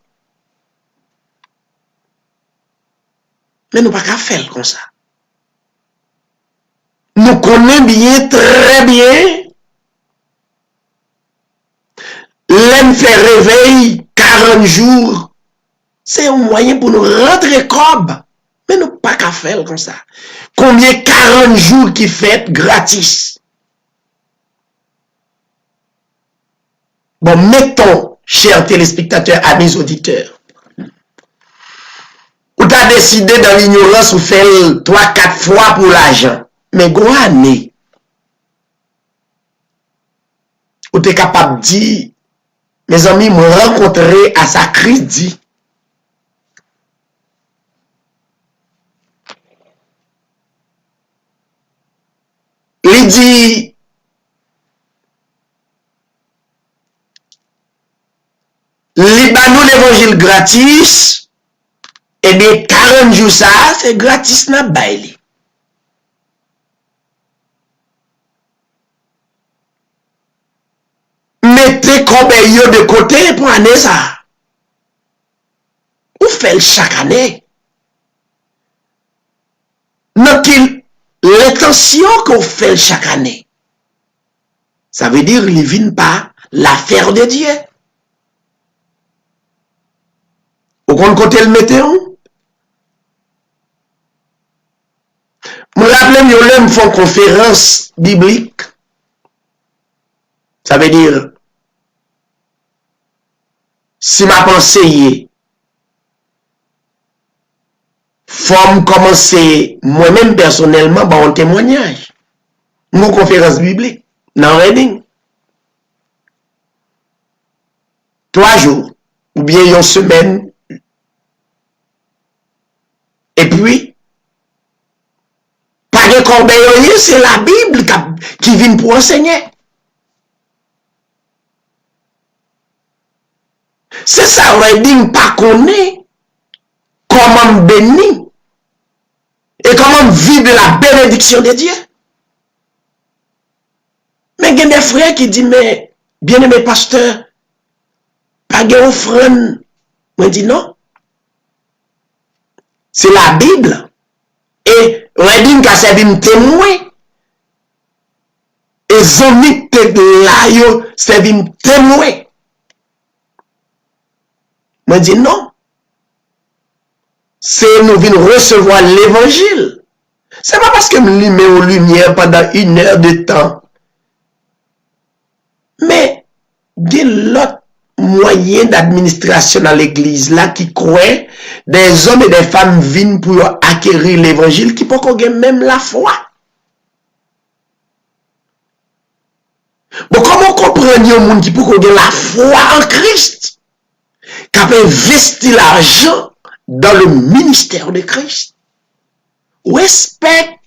Mais nous pas qu'à faire comme ça. Nous connaissons bien, très bien, l'aime faire réveil 40 jours. C'est un moyen pour nous rentrer cob. Mais nous pas qu'à faire comme ça. Combien 40 jours qui fait gratis? Bon, mettons, chers téléspectateurs, amis auditeurs, ou t'as décidé dans l'ignorance ou fait 3-4 fois pour l'argent. Mais gros année, ou t'es capable de dire, mes amis m'ont rencontré à sa crédit. Il dit, nous l'évangile gratis, et bien 40 jours ça, c'est gratis na baili. Mettez comme de côté pour année ça. Ou fait chaque année. Donc, l'intention qu'on fait chaque année, ça veut dire qu'il ne vient pas l'affaire de Dieu. Au compte côté le météo, même yo l'aime font conférence biblique. Ça veut dire, si ma pensée y est, faut commencer moi-même personnellement par un témoignage. Mon conférence biblique, dans Reading. 3 jours, ou bien une semaine. Et puis, pas de corbeille, c'est la Bible qui vient pour enseigner. C'est ça, Reading, pas connaît comment bénir et comment vivre la bénédiction de Dieu. Mais il y a des frères qui disent, mais bien-aimé pasteur, pas d'offrande. Moi, je dis non. C'est la Bible. Et Reading a servi de témoin. Et Zomit de là, yo servi de témoin. Moi, je dis non. C'est nous venons recevoir l'évangile. C'est pas parce que je lui mets aux lumières pendant 1 heure de temps. Mais, il y a l'autre moyen d'administration dans l'église là qui croit des hommes et des femmes viennent pour acquérir l'évangile qui peut qu'on même la foi. Bon, comment comprendre un monde qui peut qu'on la foi en Christ, qui a investi l'argent dans le ministère de Christ? Respect.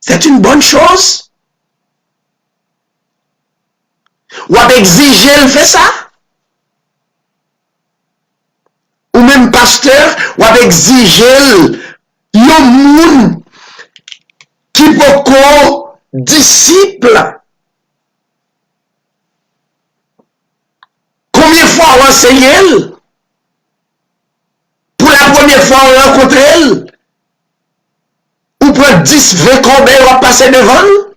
C'est une bonne chose. Ou à exiger, elle fait ça. Ou même pasteur, ou à exiger, le monde qui peut qu'on disciple. Combien de fois on enseigne elle? Pour la première fois on rencontre elle? Ou prend 10, 20 combien on va passer devant?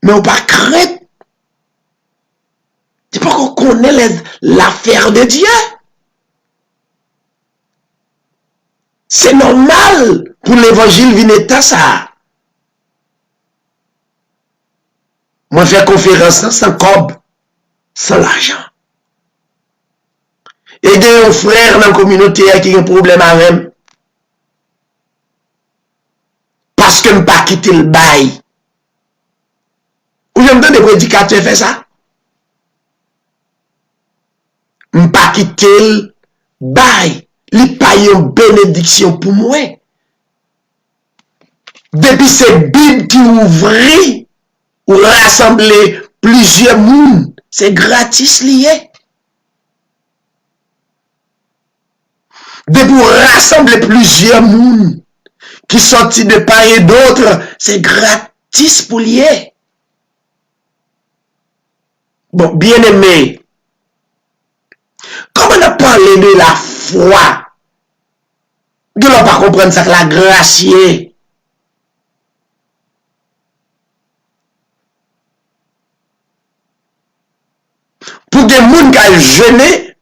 Mais on pas craindre. C'est pas qu'on connaît l'affaire de Dieu. C'est normal pour l'évangile venir ça. Moi, je fais conférence sans cob, sans l'argent. Aider un frère dans la communauté qui a un problème avec. Parce que je ne pas quitter le bail. Ou j'aime bien des prédicateurs faire ça. Je ne pas quitter le bail. Il pas une bénédiction pour moi. Depuis cette Bible qui ouvrit ou rassembler plusieurs mondes, c'est gratis lié. Depuis rassembler plusieurs mondes qui sortent de part et d'autre, c'est gratis pour lier. Bon, bien aimé, comme on a parlé de la foi, vous ne pas comprendre ça que la grâce y est. Pour des gens qui ont jeûné,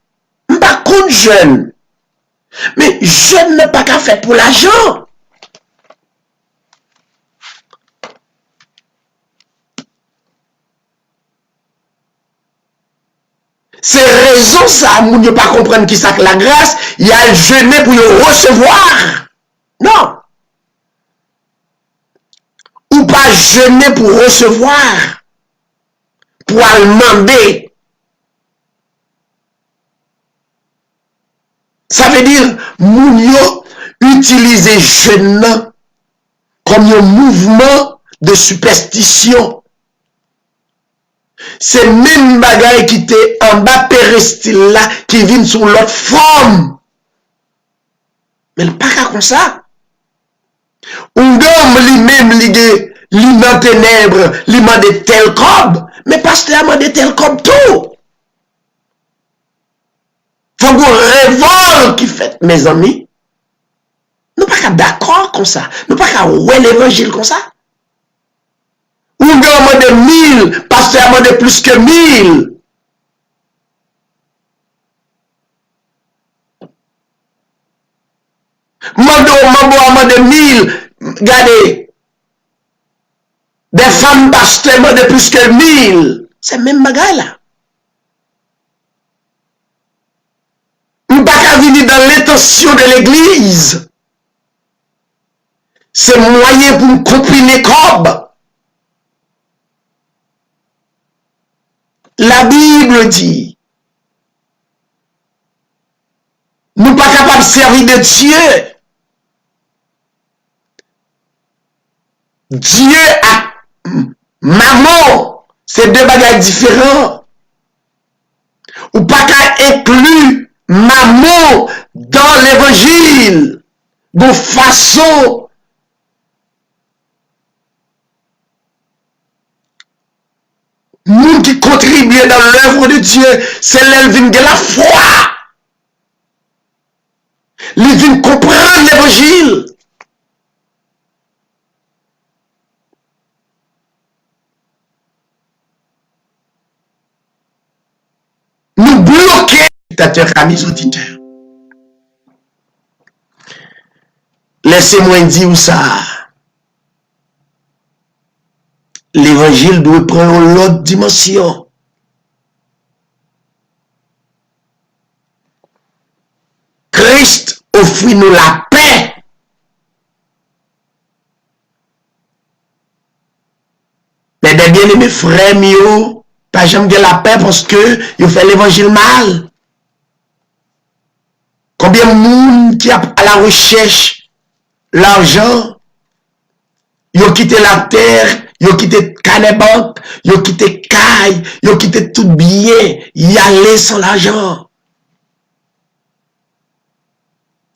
je ne pas contre jeûne. Mais jeûne n'est pas qu'à faire pour l'argent. C'est raison ça, moun ne pas comprendre qui ça que la grâce, il y a jeûné pour recevoir. Non. Ou pas jeûner pour recevoir. Pour demander. Ça veut dire, moun yo utiliser jeûne comme un mouvement de superstition. C'est même bagaille qui était en bas péristyle là, qui vient sous l'autre forme. Mais le pas comme ça. Un homme lui-même, li dans ténèbres, li mande tel cob, mais pasteur mande tel cob tout. Faut qu'on révolte qui fait, mes amis. Nous pas d'accord comme ça. Nous pas ouais l'évangile comme ça. Un gars mande 1000, pasteur mande plus que 1000. Mando 1000. Regardez. Des femmes pasteurs de plus que 1000. C'est même bagaille là. Nous ne pouvons pas venir dans l'intention de l'église. C'est moyen pour nous comprimer comme. La Bible dit, nous ne sommes pas capables de servir de Dieu. Dieu a maman, c'est deux bagages différents. Ou pas qu'à inclure maman dans l'évangile de façon nous qui contribuons dans l'œuvre de Dieu, c'est l'elvin de la foi. L'elvin comprendre l'évangile. Nous bloquer, spectateurs, amis auditeurs. Laissez-moi dire ça. L'évangile doit prendre l'autre dimension. Christ offre nous la paix. Mais des bien-aimés frères, pas jamais la paix parce que ils fait l'évangile mal. Combien de monde qui a à la recherche l'argent, ils ont quitté la terre, ils ont quitté Canebank, ils ont quitté Caille, ils ont quitté tout bien, y aller sans l'argent.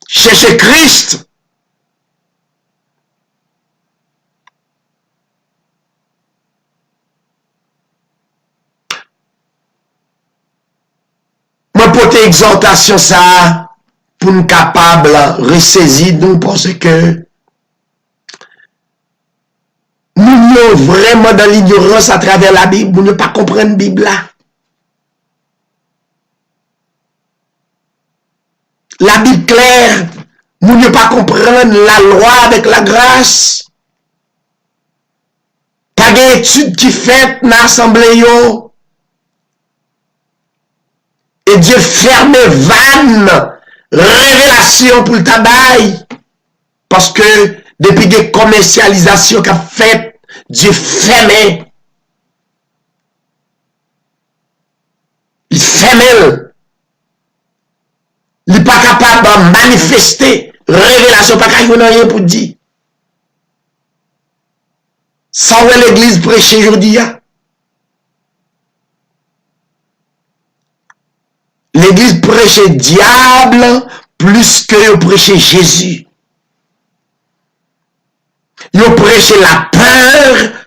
Cherchez Christ. Moi, pour exhortation ça, pour nous capables de ressaisir nous parce que nous sommes vraiment dans l'ignorance à travers la Bible, nous ne pas comprendre la Bible là. La Bible claire, nous ne pas comprendre la loi avec la grâce. Pas d'études qui fait dans l'assemblée. Et Dieu ferme vanne, révélation pour le tabac. Parce que depuis des commercialisations qu'a fait, Dieu ferme. Il ferme. Il n'est pas capable de manifester révélation, pas capable de rien pour dire. Sans l'église prêcher aujourd'hui. L'église prêche diable plus que prêcher Jésus. Ils prêche la peur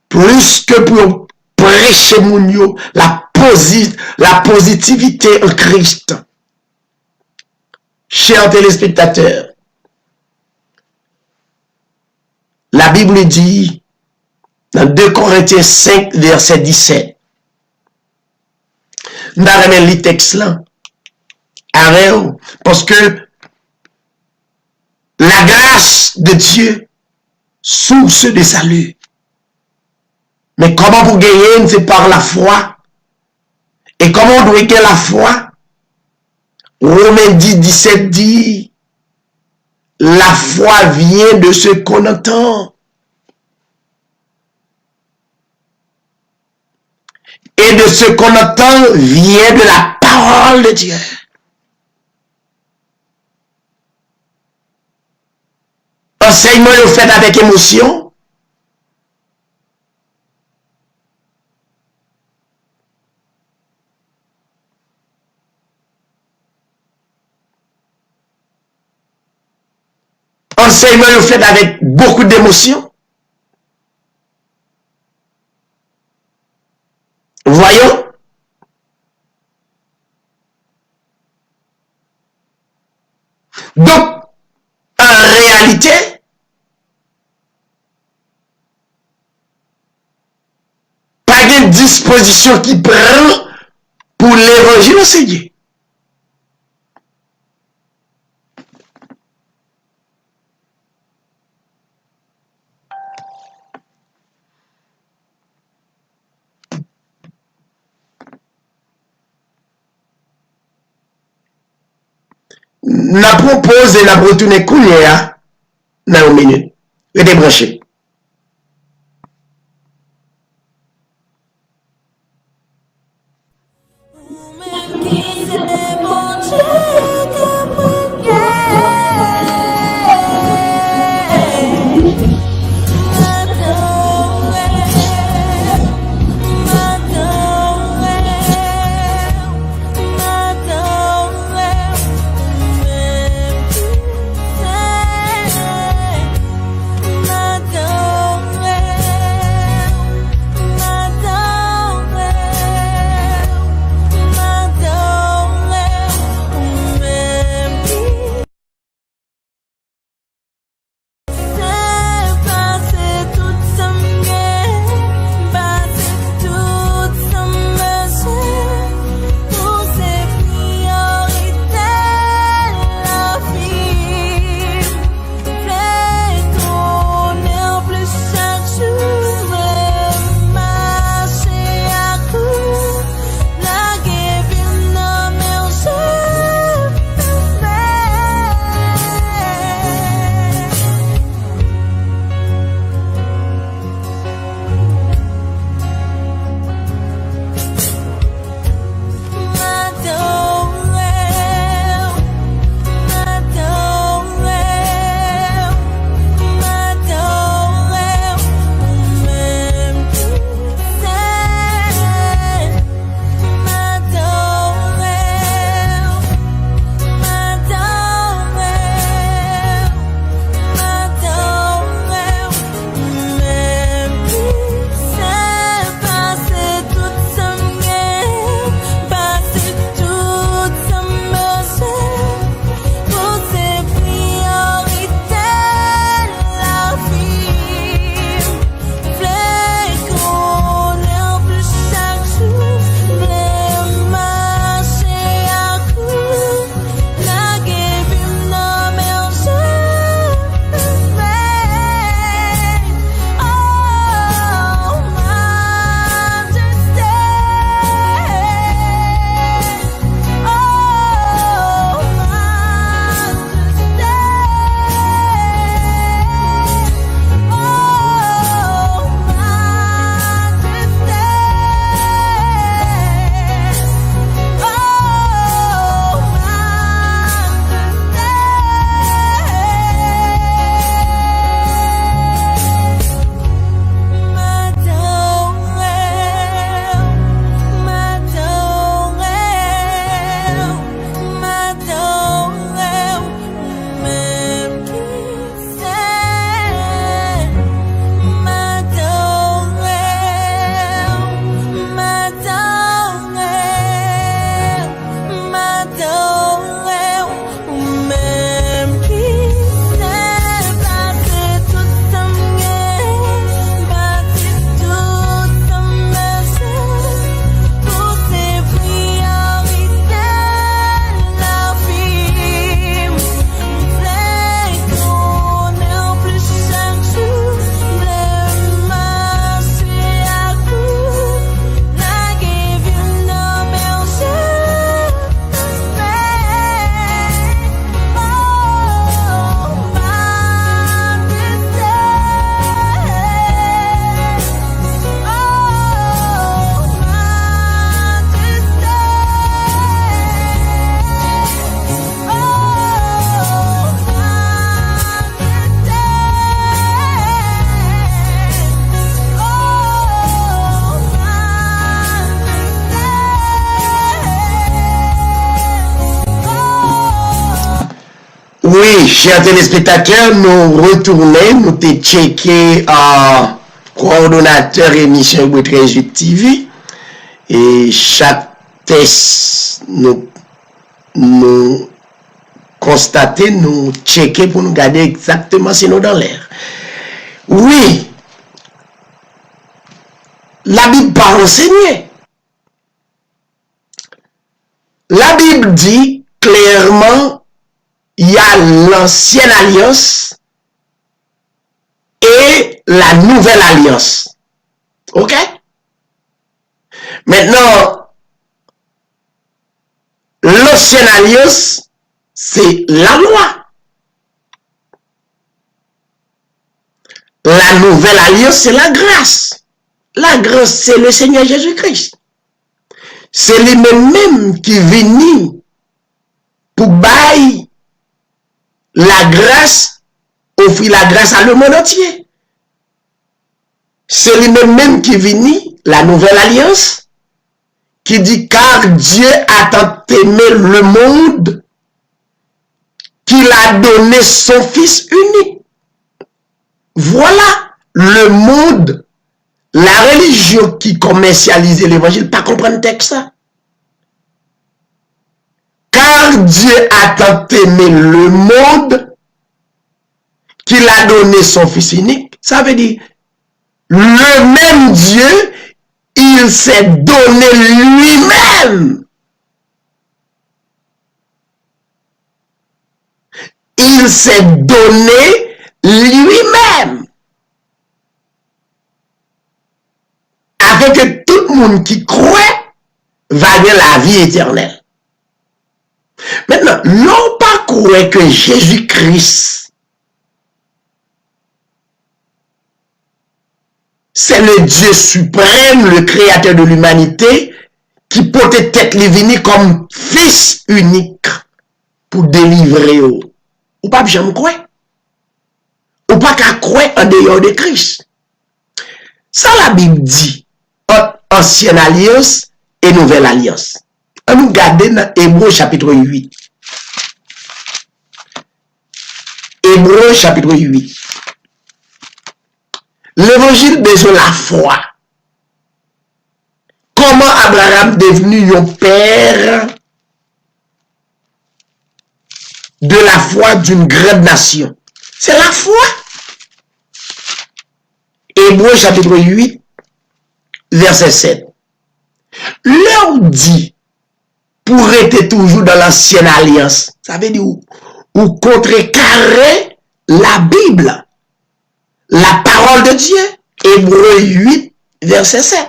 plus que pour prêcher la positivité en Christ. Chers téléspectateurs, la Bible dit dans 2 Corinthiens 5, verset 17, nous avons le texte là, parce que la grâce de Dieu, source de salut. Mais comment vous gagner, c'est par la foi. Et comment on doit gagner la foi? Romains 10, 17 dit, la foi vient de ce qu'on entend. Et de ce qu'on entend vient de la parole de Dieu. Enseignement le fait avec émotion. Enseignement le fait avec beaucoup d'émotion. Voyons. Donc, en réalité, pas de disposition qui prend pour l'évangile enseigné. n'a proposé, n'a retourné couler dans une minute. Restez branché. Oui, chers téléspectateurs, nous retournons, nous te checké coordonnateur émission Boutrejut TV et chaque test nous constater, nous checker pour nous garder exactement si nous dans l'air. Oui, la Bible pas enseigné. La Bible dit clairement il y a l'ancienne alliance et la nouvelle alliance. Ok? Maintenant, l'ancienne alliance, c'est la loi. La nouvelle alliance, c'est la grâce. La grâce, c'est le Seigneur Jésus-Christ. C'est lui-même qui venu pour bailler la grâce, offrir la grâce à le monde entier. C'est lui-même qui venu, la nouvelle alliance, qui dit car Dieu a tant aimé le monde qu'il a donné son Fils unique. Voilà le monde, la religion qui commercialise l'évangile, pas comprendre le texte ça. Car Dieu a tant aimé le monde qu'il a donné son Fils unique. Ça veut dire, le même Dieu, il s'est donné lui-même. Il s'est donné lui-même. Afin que tout le monde qui croit va avoir la vie éternelle. Maintenant, non pas croire que Jésus-Christ, c'est le Dieu suprême, le créateur de l'humanité, qui peut être venu comme Fils unique pour délivrer. Ou pas jamais croire. Ou pas qu'à croire en dehors de Christ. Ça la Bible dit, ancienne alliance et nouvelle alliance. On nous garde dans Hébreux chapitre 8. Hébreux chapitre 8. L'évangile besoin la foi. Comment Abraham devenu un père de la foi d'une grande nation. C'est la foi. Hébreux chapitre 8, verset 7. Leur dit, pour être toujours dans l'ancienne alliance, ça veut dire ou contrecarrer la Bible, la parole de Dieu. Hébreux 8, verset 7.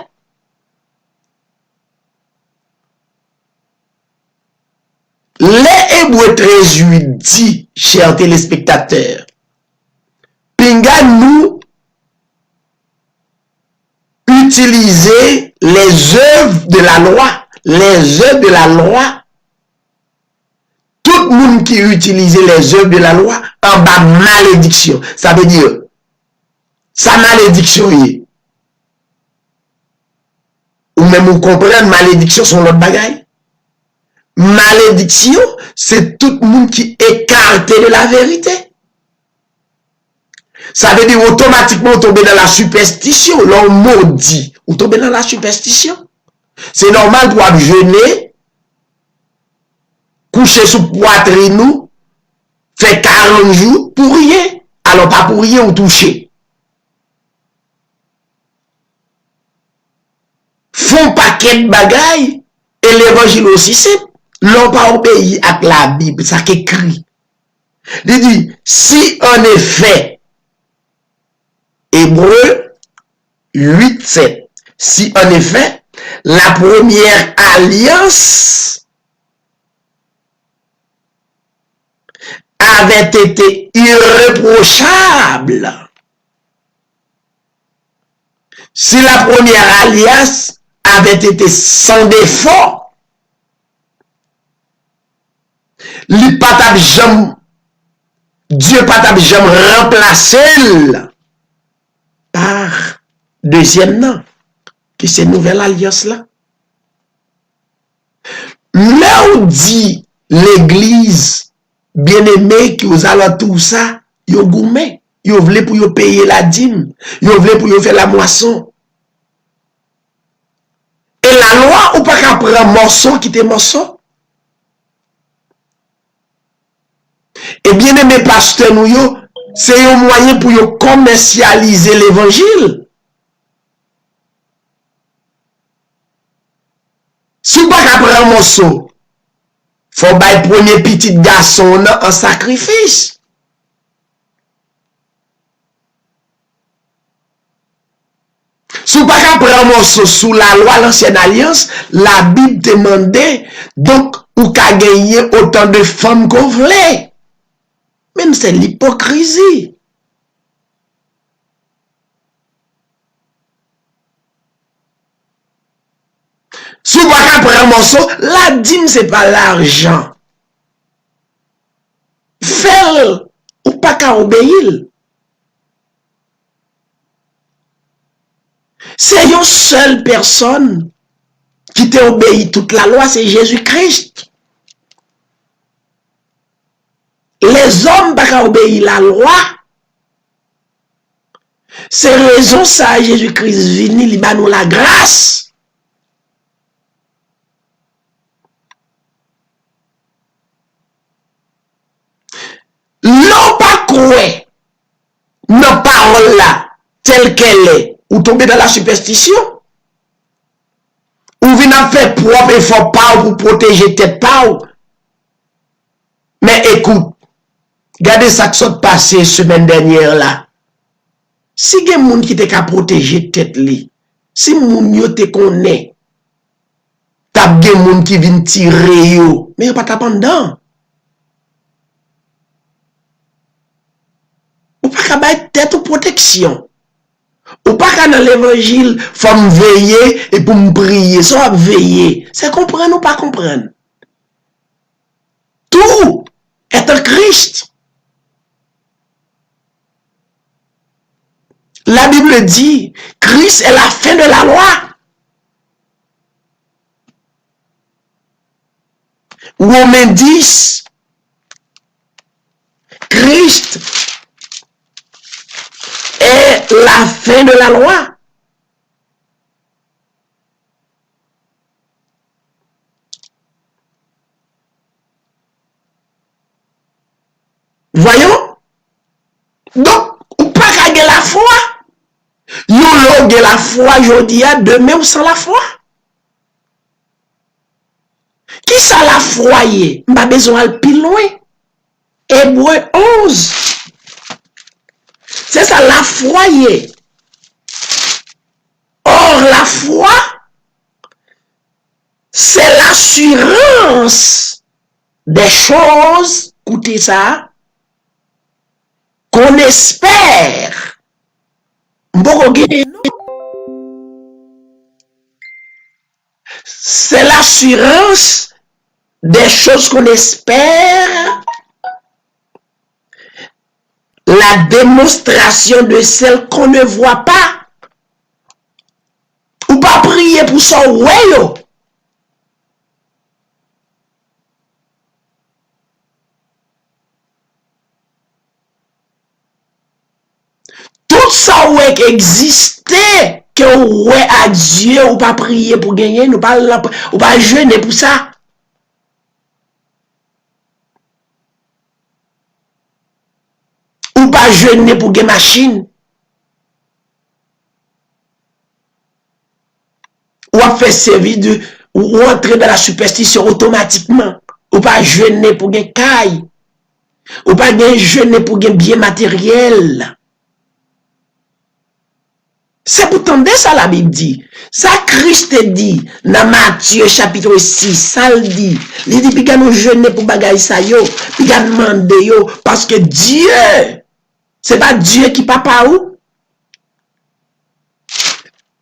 Les Hébreux 13:8 dit, chers téléspectateurs, Pinga nous utiliser les œuvres de la loi. Les œuvres de la loi. Tout le monde qui utilise les œuvres de la loi en bas malédiction. Ça veut dire, sa malédiction est. Ou même vous comprenez, malédiction sont l'autre bagaille. Malédiction, c'est tout le monde qui écarte de la vérité. Ça veut dire automatiquement vous tombez dans la superstition. L'homme maudit, vous tombez dans la superstition. C'est normal pour jeûner, coucher sous poitrine, faire 40 jours pour rien. Alors pas pour rien ou toucher. Font paquet de bagailles et l'évangile aussi simple. L'on pas obéi à la Bible, ça qu'écrit. Il dit, si en effet, Hébreux 8, 7, si en effet, la première alliance avait été irréprochable, si la première alliance avait été sans défaut, Dieu pas jamais remplacé par deuxième nom, qui c'est nouvelle alliance là. Là où dit l'église bien-aimée qui vous allez tout ça, yo gourmet, yo voulez pour yo payer la dîme, yo voulez pour yo faire la moisson. Et la loi ou pas qu'à prendre morceau qui était morceau. Et bien aimé pasteur nous c'est un moyen pour yo commercialiser l'évangile. Si vous pas qu'à prendre morceau, faut bailler premier petit garçon en sacrifice. Si pas qu'à prendre un morceau sous la loi, l'ancienne alliance, la Bible demandait, donc, ou qu'à gagner autant de femmes qu'on voulait. Même c'est l'hypocrisie. Si pas qu'à prendre un morceau, la dîme, c'est pas l'argent. Fais-le, ou pas qu'à obéir. C'est une seule personne qui t'a obéi toute la loi, c'est Jésus-Christ. Les hommes pas obéir la loi. C'est raison ça, Jésus-Christ vini, il ba nous la grâce. Non pas croire nos paroles là, telle qu'elle est, ou tomber dans la superstition, ou venir faire propre effort pas pour protéger tête pas. Mais écoute, regardez ça qui s'est passé semaine dernière là. Si il y a des gens qui te ka protéger tête li, si moun yo te connaît, t'as des gens qui viennent tirer yo, mais yo pas t'attendre. Ou pas ka bay tête ou protection. Ou pas qu'à dans l'évangile, faut me veiller et pour me prier, ça va veiller. C'est comprendre ou pas comprendre. Tout est en Christ. La Bible dit, Christ est la fin de la loi. Romains 10, Christ est la fin de la loi. Voyons. Donc, ou pas gagner la foi. Nous l'avons la foi aujourd'hui, demain ou sans la foi. Qui ça la foi y? M'a besoin de plus loin. Hébreu 11. C'est ça la foi y. Or la foi, c'est l'assurance des choses, écoutez ça, qu'on espère. C'est l'assurance des choses qu'on espère, la démonstration de celles qu'on ne voit pas. Ou pas prier pour ça, ouais. Tout ça ouais qui existait, que ouais à Dieu, ou pas prier pour gagner, ou pas jeûner pour ça. Ou pas jeûner pour gagner machine. Ou à faire servir de, ou rentrer dans la superstition automatiquement. Ou pas jeûner pour gagner caille. Ou pas jeûner pour gagner bien matériel. C'est pourtant de ça la Bible dit. Ça Christ dit dans Matthieu chapitre 6, ça le dit. Il dit puis nous jeûner pour bagaille ça yo, puis demander yo parce que Dieu c'est pas Dieu qui papa ou.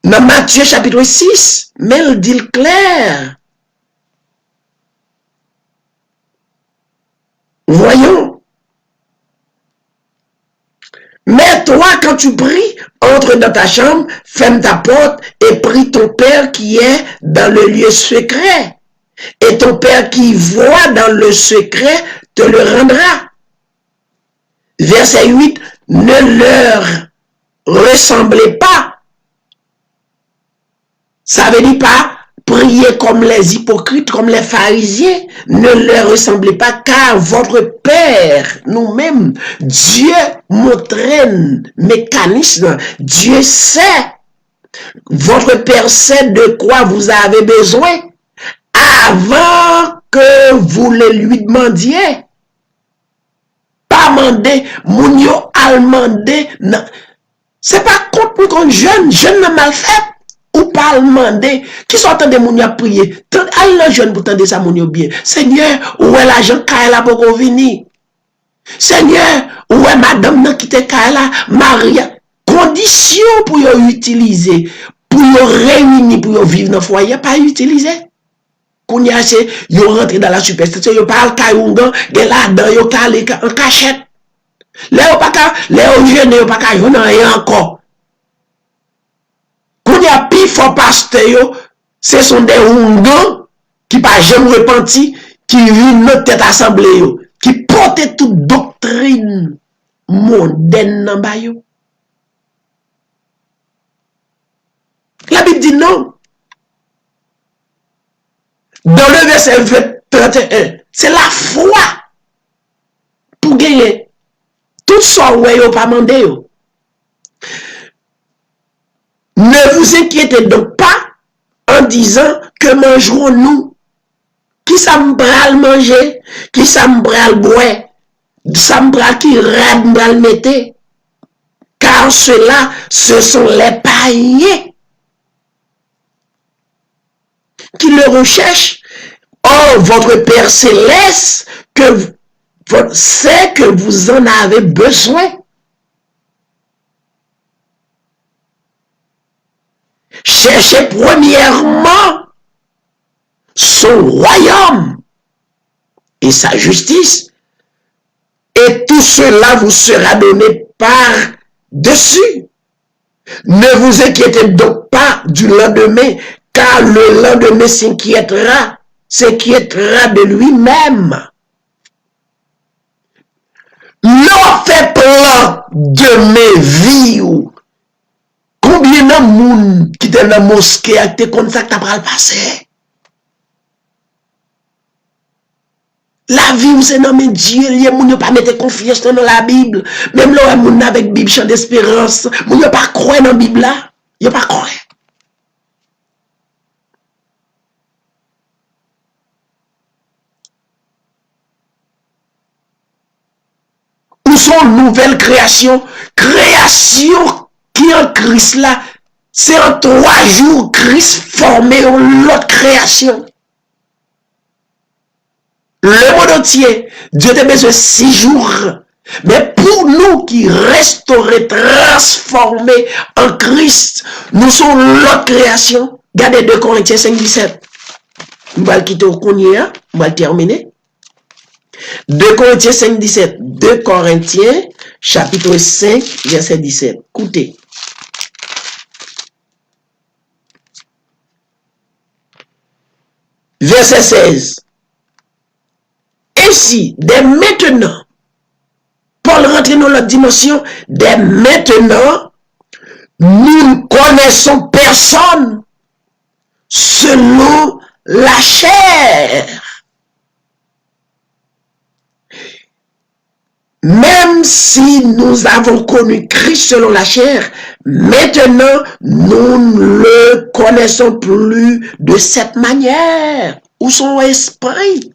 Dans Matthieu chapitre 6, mais il dit clair. Voyons. Mais toi, quand tu pries, entre dans ta chambre, ferme ta porte et prie ton Père qui est dans le lieu secret. Et ton Père qui voit dans le secret te le rendra. Verset 8, ne leur ressemblez pas. Ça veut dire pas prier comme les hypocrites, comme les pharisiens. Ne leur ressemblez pas car votre Père, nous-mêmes, Dieu m'entraîne, mécanisme, Dieu sait. Votre Père sait de quoi vous avez besoin avant que vous le lui demandiez. Pas demander, moun yo al demander, C'est pas contre pour jeune n'a mal fait. Ou pas demander, qui sont en train de moun prier. Allez jeune pour tendre ça moun bien. Seigneur, où est l'argent Kaila pour venir? Seigneur, où est madame nan qui te Kaila, Maria? Condition pour yo utiliser, pour yo réunir, pour yo vivre dans le foyer, pas utiliser. Qu'on y a c'est, yo rentre dans la superstition, yo parle kayoungan, gen la dan yo kale en cachette. Là yo pas ka, là yo jeune yo pas ka yo nan rien encore. Qu'on y a pi fort pasteur yo, ce sont des oungans qui pas jamais repenti, qui vivent notre tête assemblée yo, qui portent toute doctrine mondaine nan ba yo. La Bible dit non. Dans le verset 31, c'est la foi pour gagner. Tout ça, ouais, yo pas mandé yo. Ne vous inquiétez donc pas en disant que mangerons-nous? Qui ça m'bral manger? Qui ça m'bral boire? Ça m'bral qui rad m'bral mette? Car cela, ce sont les païens qui le recherchent. Or, votre Père céleste sait que vous en avez besoin. Cherchez premièrement son royaume et sa justice, et tout cela vous sera donné par-dessus. Ne vous inquiétez donc pas du lendemain, car le lendemain s'inquiétera de lui-même. L'on fait plan de mes vies. Combien de monde qui était dans la mosquée a été comme ça que tu as passé? La vie, c'est non, mais Dieu, il y a moun pas mettre confiance dans la Bible. Même là, moun avec Bible, chant d'espérance, moun pas croire dans la Bible là. Il pas croire. Où sont nouvelles créations? Création qui en Christ là, c'est en 3 jours Christ formé l'autre création. Le monde entier, Dieu te besoin 6 jours. Mais pour nous qui restaurés, transformés en Christ, nous sommes l'autre création. Regardez 2 Corinthiens 5, 17. On va le quitter au Kounia, on va le terminer. 2 Corinthiens 5, 17. 2 Corinthiens, chapitre 5, verset 17. Écoutez. Verset 16. Ainsi, dès maintenant, Paul rentre dans la dimension, dès maintenant, nous ne connaissons personne selon la chair. Même si nous avons connu Christ selon la chair, maintenant, nous ne le connaissons plus de cette manière. Où son esprit?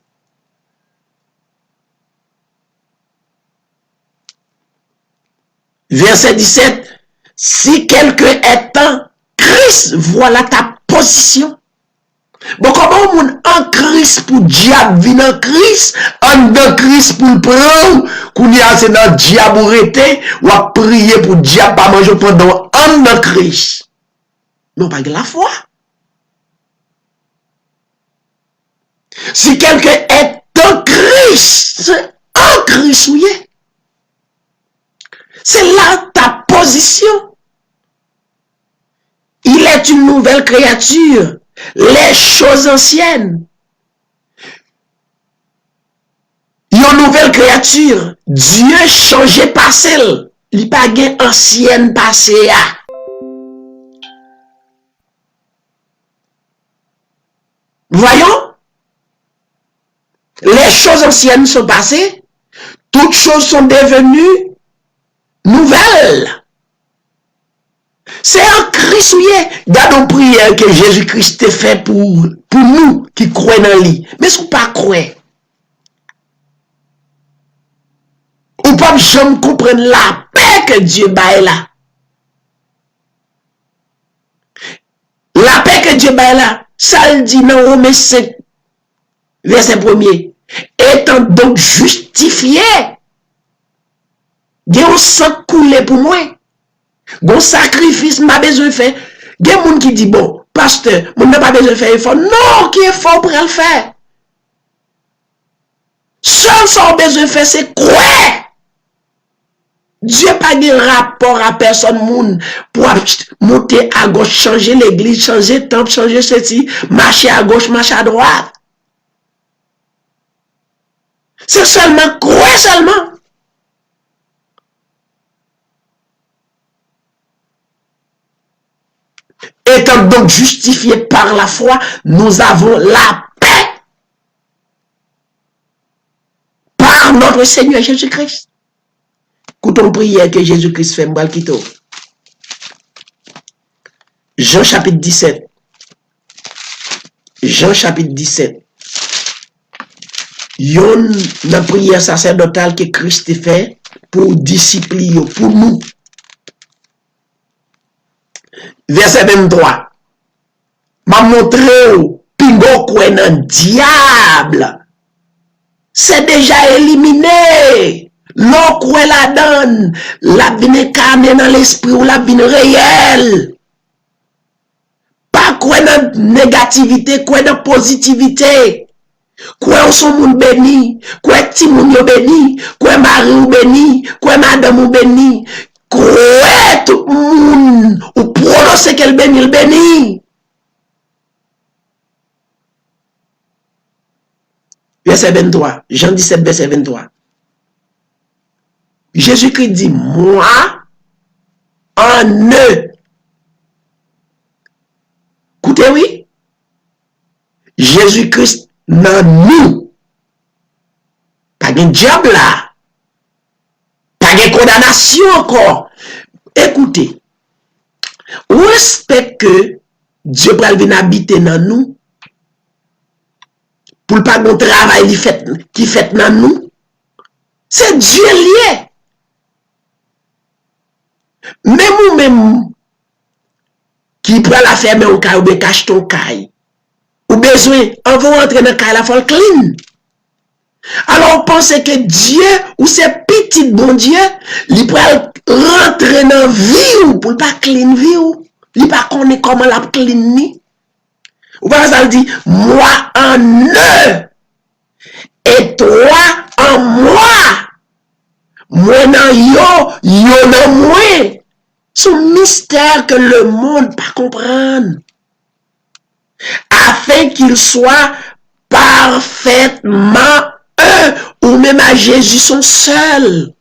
Verset 17. Si quelqu'un est en Christ, voilà ta position. Bon, comment on en Christ pour diable vient en Christ, en Christ pour le prendre, qu'on y a c'est dans diable ou à prier pour diable pas manger pendant en Christ. Non, pas de la foi. Si quelqu'un est en Christ, oui. C'est là ta position. Il est une nouvelle créature. Les choses anciennes. Une nouvelle créature. Dieu changé passé. Il n'y a pas de ancienne passé. Voyons. Les choses anciennes sont passées. Toutes choses sont devenues nouvelles. C'est en Christ, oui. Gardons prière que Jésus-Christ a fait pour nous qui croyons dans lui. Mais si vous ne pas croire, ou pas jamais comprendre la paix que Dieu baille là. que Dieu bat là, ça le dit dans Romains 5, verset 1er. Étant donc justifié, il y a un sang coulé pour moi. Bon sacrifice m'a besoin de faire. Il y a des gens qui disent, bon, pasteur, on n'a pas besoin de faire effort. Non, qui est fort pour le faire. Seul ce qu'on a besoin de faire, c'est quoi? Dieu n'a pas de rapport à personne moun pour monter à gauche, changer l'église, changer le temple, changer ceci, marcher à gauche, marcher à droite. C'est seulement quoi seulement? Étant donc justifiés par la foi, nous avons la paix par notre Seigneur Jésus-Christ. Écoutons prière que Jésus-Christ fait, m'bral kito. Jean chapitre 17. Jean chapitre 17. Yon la prière sacerdotale que Christ fait pour discipliner, pour nous. Verset 23. M'a montré au pingo kwen nan diable. C'est déjà éliminé. L'eau kwen la donne. La vine carne dans l'esprit ou la vine réelle. Pas kwen nan négativité, kwen nan positivité. Kwen son moun béni. Kwen ti moun yo béni. Kwen mari ou béni. Kwen madame ou béni. Kwen tout moun ou prononce qu'elle béni, il béni. Verset 23. Jean 17, verset 23. Jésus-Christ dit, moi, en eux. Écoutez, oui. Jésus-Christ dans nous. Pas de diable là. Pas de condamnation encore. Écoutez. Respect que Dieu va venir habiter dans nous. Pour pas bon travail qui fait dans nous. C'est Dieu lié. Même ou même qui prend la ferme au caille ou bien cache ton caille. Ou besoin, on va rentrer dans le caille, la faut clean. Alors on pense que Dieu, ou c'est petit bon Dieu, il peut rentrer dans la vie ou pour pas clean vie ou. Il pas connaît comment la clean ni. Ou pas ça dit, moi en eux, et toi en moi. Moi dans yo dans moi. C'est un mystère que le monde ne peut pas comprendre. Afin qu'il soit parfaitement eux, ou même à Jésus son seul.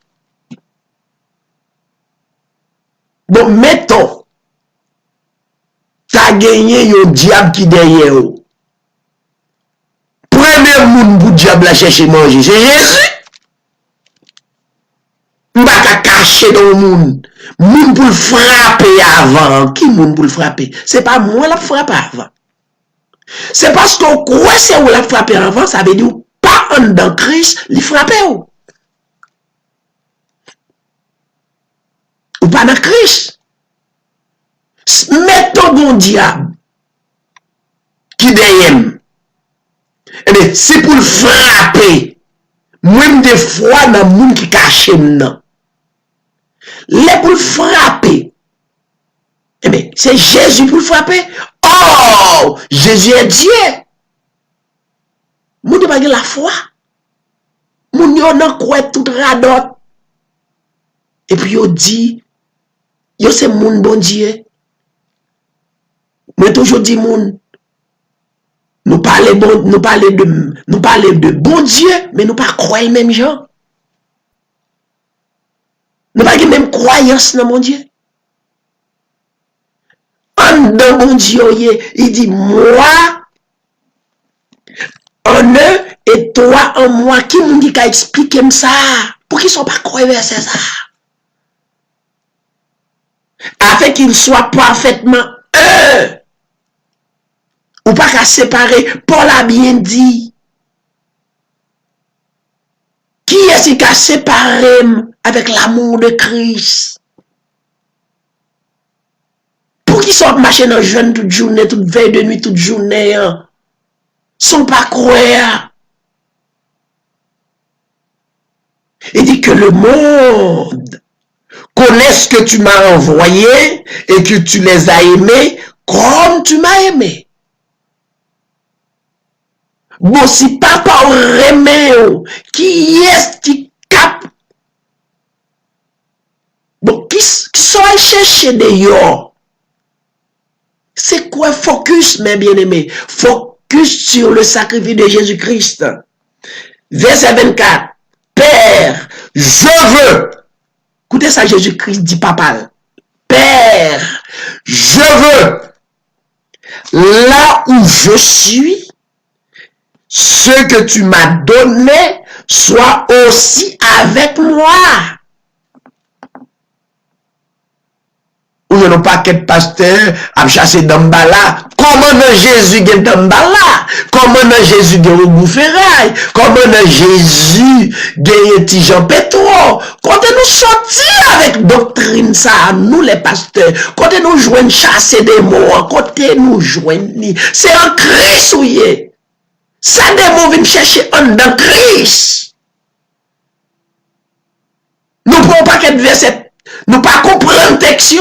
Bon, mettons, t'as gagné un diable qui derrière vous. Premier monde pour diable à chercher manger, c'est Jésus. On va pas cacher dans le monde. Monde pour le frapper avant. Qui monde pour le frapper? C'est pas moi la frapper avant. C'est parce qu'on croit c'est où la frapper avant, ça veut dire pas en dans Christ, il frappe ou. Ou pas dans Christ. Mettons bon diable qui derrière. Eh bien, c'est pour le frapper. Même des fois dans le monde qui cache maintenant. Les pour le frapper. Eh bien, c'est Jésus pour le frapper. Oh, Jésus est Dieu. Moun ne pas la foi. Moun yon nan quoi tout radot. Et puis yon dit, yon c'est moun bon Dieu. Mais toujours dit moun. Nous parlons de bon Dieu, mais nous pas croire même gens. Nous pas de même croyance dans mon Dieu. En dans mon Dieu, il dit moi en eux et toi en moi. Qui m'a dit qu'à expliquer ça? Pour qu'ils ne soient pas croyants c'est ça. Afin qu'ils soient parfaitement eux. Ou pas qu'à séparer. Paul a bien dit. Qui est-ce qui a séparé avec l'amour de Christ? Pour qui sont marchés dans jeune toute journée, toute veille de nuit, toute journée, hein, sont pas croyants. Il dit que le monde connaisse que tu m'as envoyé et que tu les as aimés comme tu m'as aimé. Bon, si papa remet, qui est qui cap? Bon, qui soit chercher d'ailleurs? C'est quoi focus, mes bien-aimés? Focus sur le sacrifice de Jésus-Christ. Verset 24. Père, je veux. Écoutez ça, Jésus-Christ dit papa. Père, je veux. Là où je suis, ce que tu m'as donné soit aussi avec moi. Ou je n'ai pas qu'être pasteur à chasser d'Ambala. Comment Jésus est d'Ambala? Comment Jésus est au Boufferrail? Comment Jésus est Tijan Petro? Quand nous sortis avec doctrine ça, nous les pasteurs, quand nous jouons chasser des mots, quand nous jouons, c'est en Christ ouillé. Ça des mots viennent chercher en dans Christ. Nous ne pouvons pas qu'être verset, nous pas comprendre texte.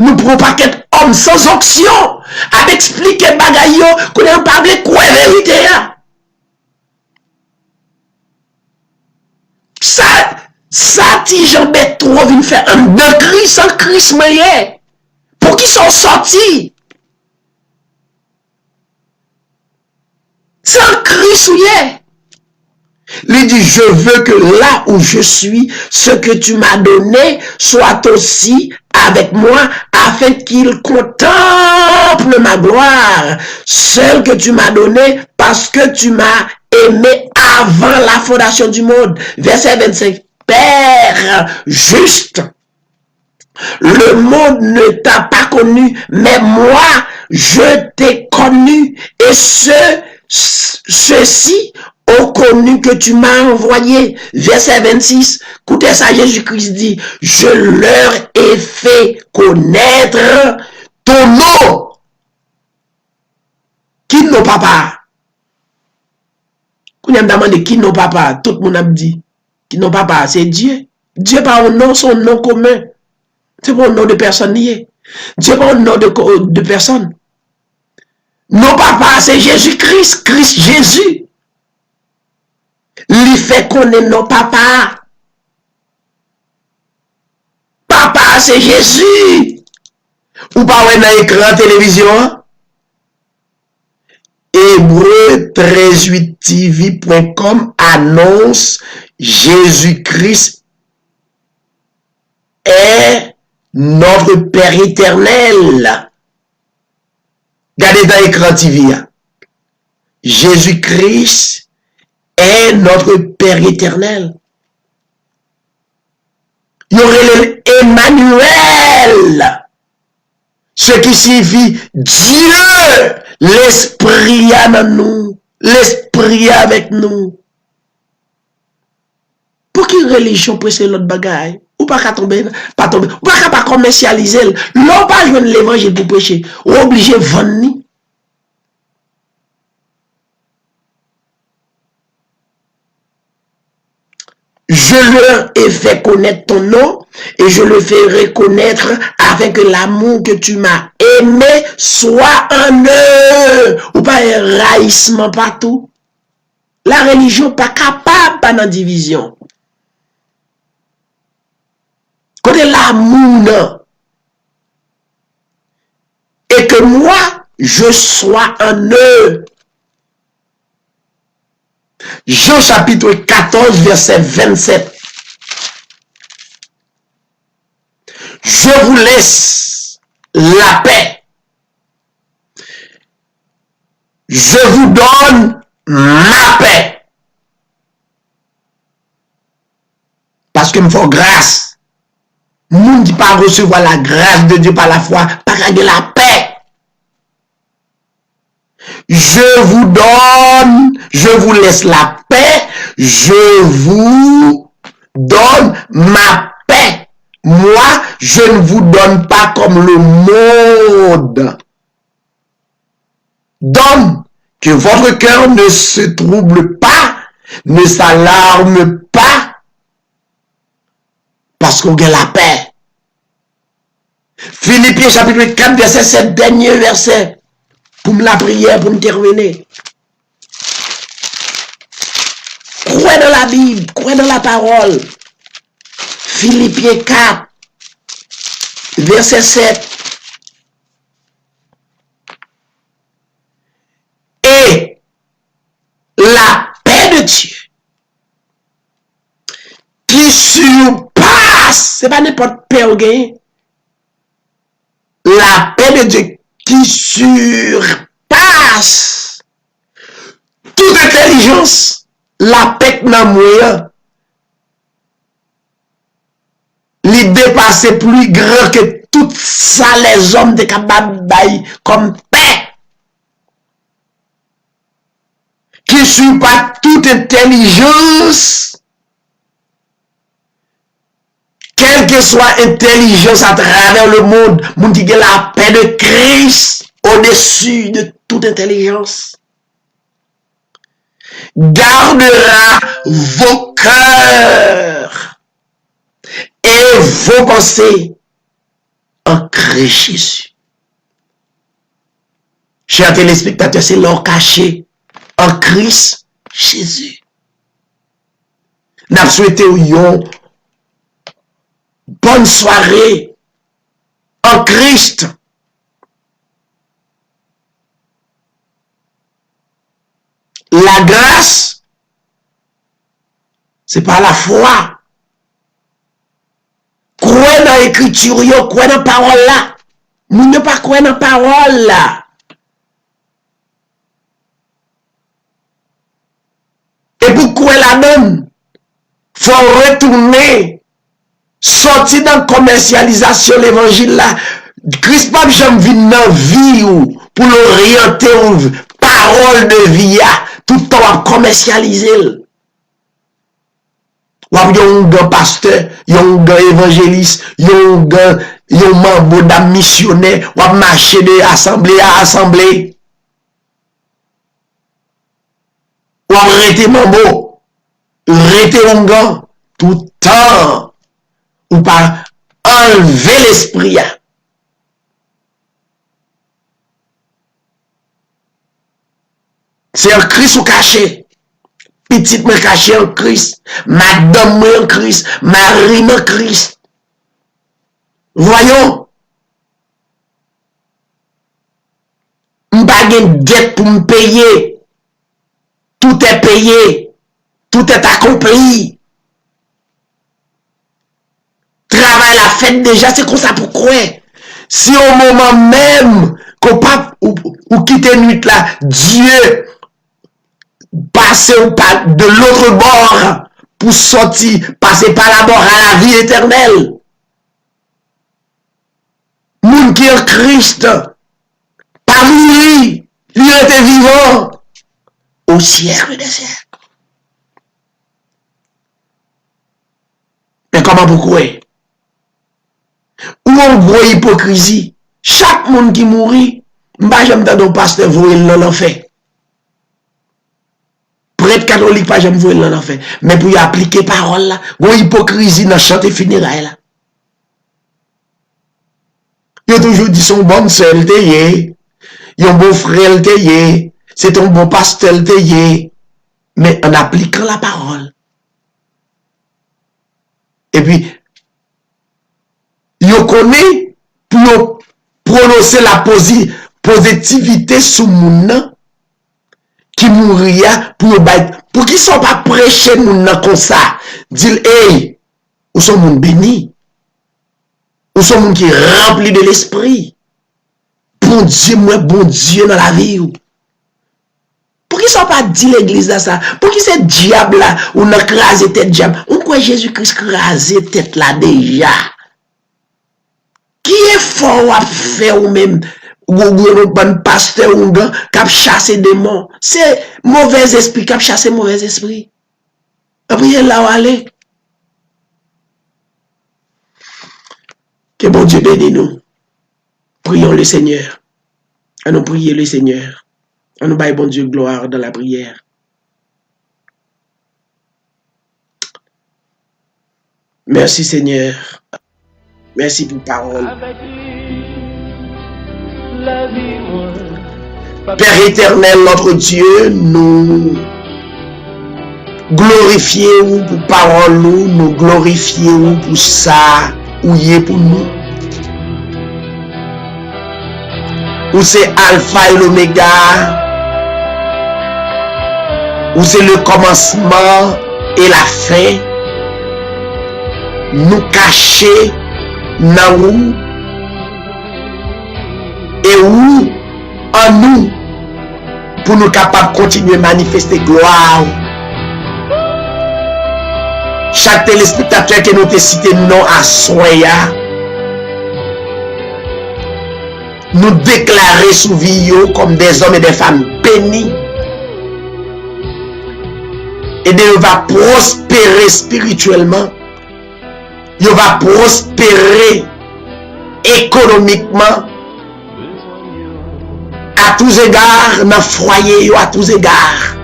Nous ne pouvons pas qu'être homme sans option à expliquer bagaille qu'on a parlé quoi vérité. Ça, Tijan Petro vient faire un de Christ en Christ moyen. Pour qu'ils sont sortis. C'est en Christ ouillé. Il dit, je veux que là où je suis, ce que tu m'as donné soit aussi avec moi, afin qu'il contemple ma gloire, celle que tu m'as donnée, parce que tu m'as aimé avant la fondation du monde. Verset 25. Père juste, le monde ne t'a pas connu, mais moi, je t'ai connu, et ceux-ci ont connu que tu m'as envoyé. Verset 26. Écoutez ça, Jésus-Christ dit, je leur ai fait connaître ton nom. Qui n'a papa? Quand on a demandé qui n'a papa, tout le monde a dit, qui n'a papa, c'est Dieu. Dieu pas un nom, son nom commun. C'est pas un nom de personne lié. Dieu pas un nom de personne. Non papa, c'est Jésus-Christ, Christ Jésus. Il fait connaître nos papas. Papa, c'est Jésus. Ou pas ouais dans l'écran télévision. Hébreu 13.8tv.com annonce Jésus-Christ est notre Père éternel. Regardez dans l'écran TV. Jésus-Christ est notre Père éternel. Il y aurait Emmanuel, ce qui signifie Dieu, l'Esprit avec nous, l'Esprit avec nous. Pour quelle religion presse l'autre bagaille? Ou pas qu'à tomber, pas tomber, ou pas qu'à pas commercialiser, l'on pas jouer l'évangile pour prêcher, ou obligé de vendre. Je leur ai fait connaître ton nom et je le ferai connaître afin que l'amour que tu m'as aimé soit en eux. Ou pas un raïssement partout. La religion pas capable pas dans division. Côté l'amour non. Et que moi je sois en eux. Jean chapitre 14, verset 27. Je vous laisse la paix. Je vous donne ma paix. Parce que me faut grâce. Moun qui pas recevoir la grâce de Dieu par la foi, pas gagner la paix. Je vous donne, je vous laisse la paix, je vous donne ma paix. Moi, je ne vous donne pas comme le monde. Donc, que votre cœur ne se trouble pas, ne s'alarme pas, parce qu'on a la paix. Philippiens chapitre 4, verset 7, dernier verset, pour la prière, pour me terminer. Croyez dans la Bible, croyez dans la parole. Philippiens 4, verset 7. Et la paix de Dieu, qui surpasse, c'est pas n'importe paix au gain, la paix de Dieu qui surpasse toute intelligence, la paix que nous avons, l'idée passée plus grand que tout ça les hommes de capables comme paix, qui surpasse toute intelligence, quelle que soit intelligence à travers le monde, moun qui a la paix de Christ au-dessus de toute intelligence, gardera vos cœurs et vos pensées en Christ Jésus. Chers téléspectateurs, c'est l'or caché en Christ Jésus. Nous souhaitons une bonne soirée en Christ. La grâce, c'est par la foi. Croyez dans l'écriture, croyez dans la parole là. Nous ne pas croire dans la parole là. Et pour croire là-dedans, il faut retourner, sortir dans la commercialisation de l'évangile là. Christ pas jamais venu dans la vie ou pour l'orienter ou parole de vie tout le temps à commercialiser. Ou a un grand pasteur, un grand évangéliste, un membre d'un missionnaire, ou a marché de assemblée à assemblée. Ou a arrêté membre, arrêté un grand, tout le temps, ou pas enlever l'esprit. C'est un Christ ou caché. Petite me caché en Christ. Madame en Christ. Marie en Christ. Voyons. M'pas gen dette pour me payer. Tout est payé. Tout est accompli. Travail la fête déjà, c'est comme ça pour quoi? Si au moment même qu'on pas ou quitter nuit là, Dieu passer de l'autre bord pour sortir, passer par la bord à la vie éternelle. Moun qui est Christ, pas mourir, lui était vivant au siècle des siècles. Mais comment pourquoi? Où on voit hypocrisie? Chaque monde qui mourit, m'ba j'aime dans pasteur voyer l'enfer. Prêtre catholique pas jamais voir l'enfer, mais pour y appliquer parole là, gon hypocrisie dans chanter funérailles là. Yo toujours dit son bonne sœur te yon bon frère te c'est ton bon pasteur te mais en appliquant la parole. Et puis yo connaît pour prononcer la positivité sous moun qui mourir pour qu'ils ne soient pas prêchés comme ça. Dire, hey, où sont moun béni? Où sont moun qui rempli de l'esprit? Bon Dieu, moi, bon Dieu dans la vie. Pour qu'ils ne soient pas dit l'église là ça? Pour qu'ils ce diable là, ou n'a crasé tête diable? On croit Jésus-Christ crasé tête là déjà. Qui est fort à faire ou même? Ou bon pasteur ou gars qui a chassé des démons. C'est mauvais esprit qui a chassé mauvais esprit. Après là où aller. Que bon Dieu bénisse nous. Prions le Seigneur. À nous prier le Seigneur. À nous bailler bon Dieu gloire dans la prière. Merci Seigneur. Merci pour parole. Père éternel, notre Dieu, nous glorifions pour parole, nous glorifions pour ça, ou y est pour nous. Ou c'est Alpha et l'Oméga, ou c'est le commencement et la fin. Nous cacher dans nous et où en nous pour nous capables de continuer à manifester gloire. Chaque téléspectateur qui nous a cité non à soya, nous déclarer sous vie comme des hommes et des femmes bénis et de va prospérer spirituellement. Yo va prospérer économiquement à tous égards dans le foyer, à tous égards.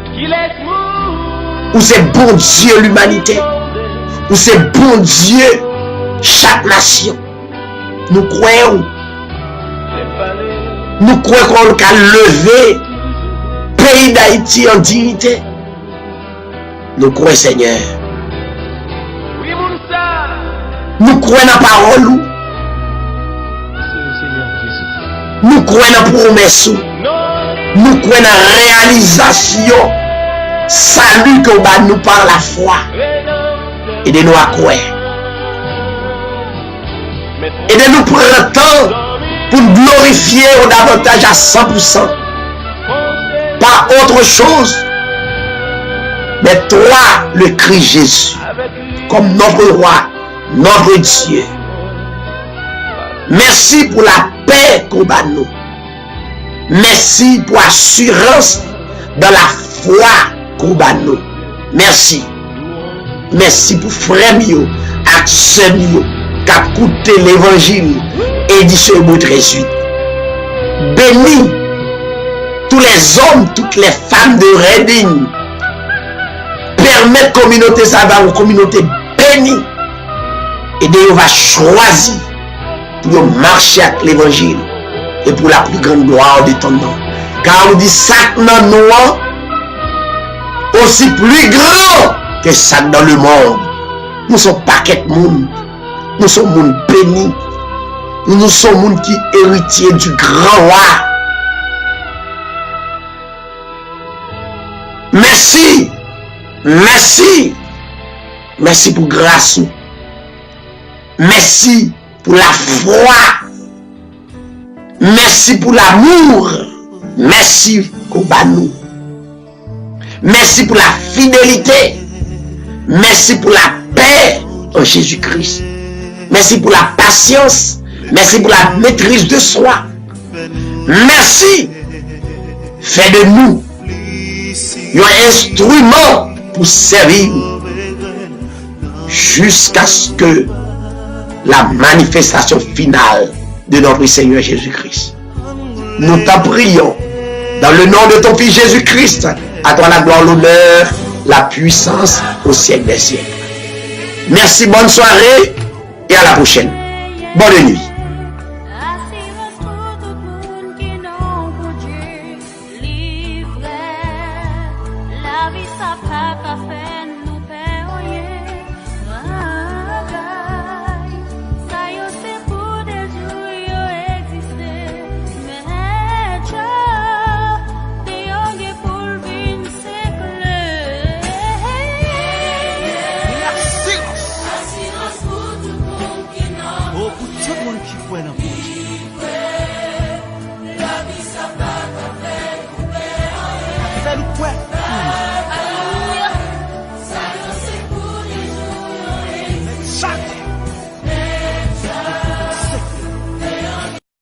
Où c'est bon Dieu l'humanité, où c'est bon Dieu chaque nation. Nous croyons qu'on a levé le pays d'Haïti en dignité. Nous croyons Seigneur. Nous croyons dans la parole. Nous croyons dans la promesse. Nous croyons dans la réalisation. Salut que nous par la foi. Et de nous croire. Et de nous prendre le temps pour nous glorifier davantage à 100%. Pas autre chose. Mais toi, le Christ Jésus, comme notre roi. Notre Dieu. Merci pour la paix qu'on a nous. Merci pour l'assurance dans la foi qu'on a nous. Merci. Merci pour frère mio, accès mio, qui a écouté l'évangile édition de 38. Bénis tous les hommes, toutes les femmes de Reading. Permettre la communauté ça va une communauté bénie. Et Dieu va choisir pour marcher avec l'évangile et pour la plus grande gloire de ton nom. Car on dit ça dans nous aussi plus grand que ça dans le monde. Nous sommes paquet de monde. Nous sommes monde béni. Nous sommes monde qui héritier du grand roi. Merci. Merci. Merci pour grâce. Merci pour la foi. Merci pour l'amour. Merci Kobanou. Merci pour la fidélité. Merci pour la paix en Jésus-Christ. Merci pour la patience. Merci pour la maîtrise de soi. Merci. Fais de nous un instrument pour servir jusqu'à ce que la manifestation finale de notre Seigneur Jésus-Christ. Nous t'en prions dans le nom de ton Fils Jésus-Christ. À toi la gloire, l'honneur, la puissance au siècle des siècles. Merci, bonne soirée et à la prochaine. Bonne nuit. Tout le monde qui croit dans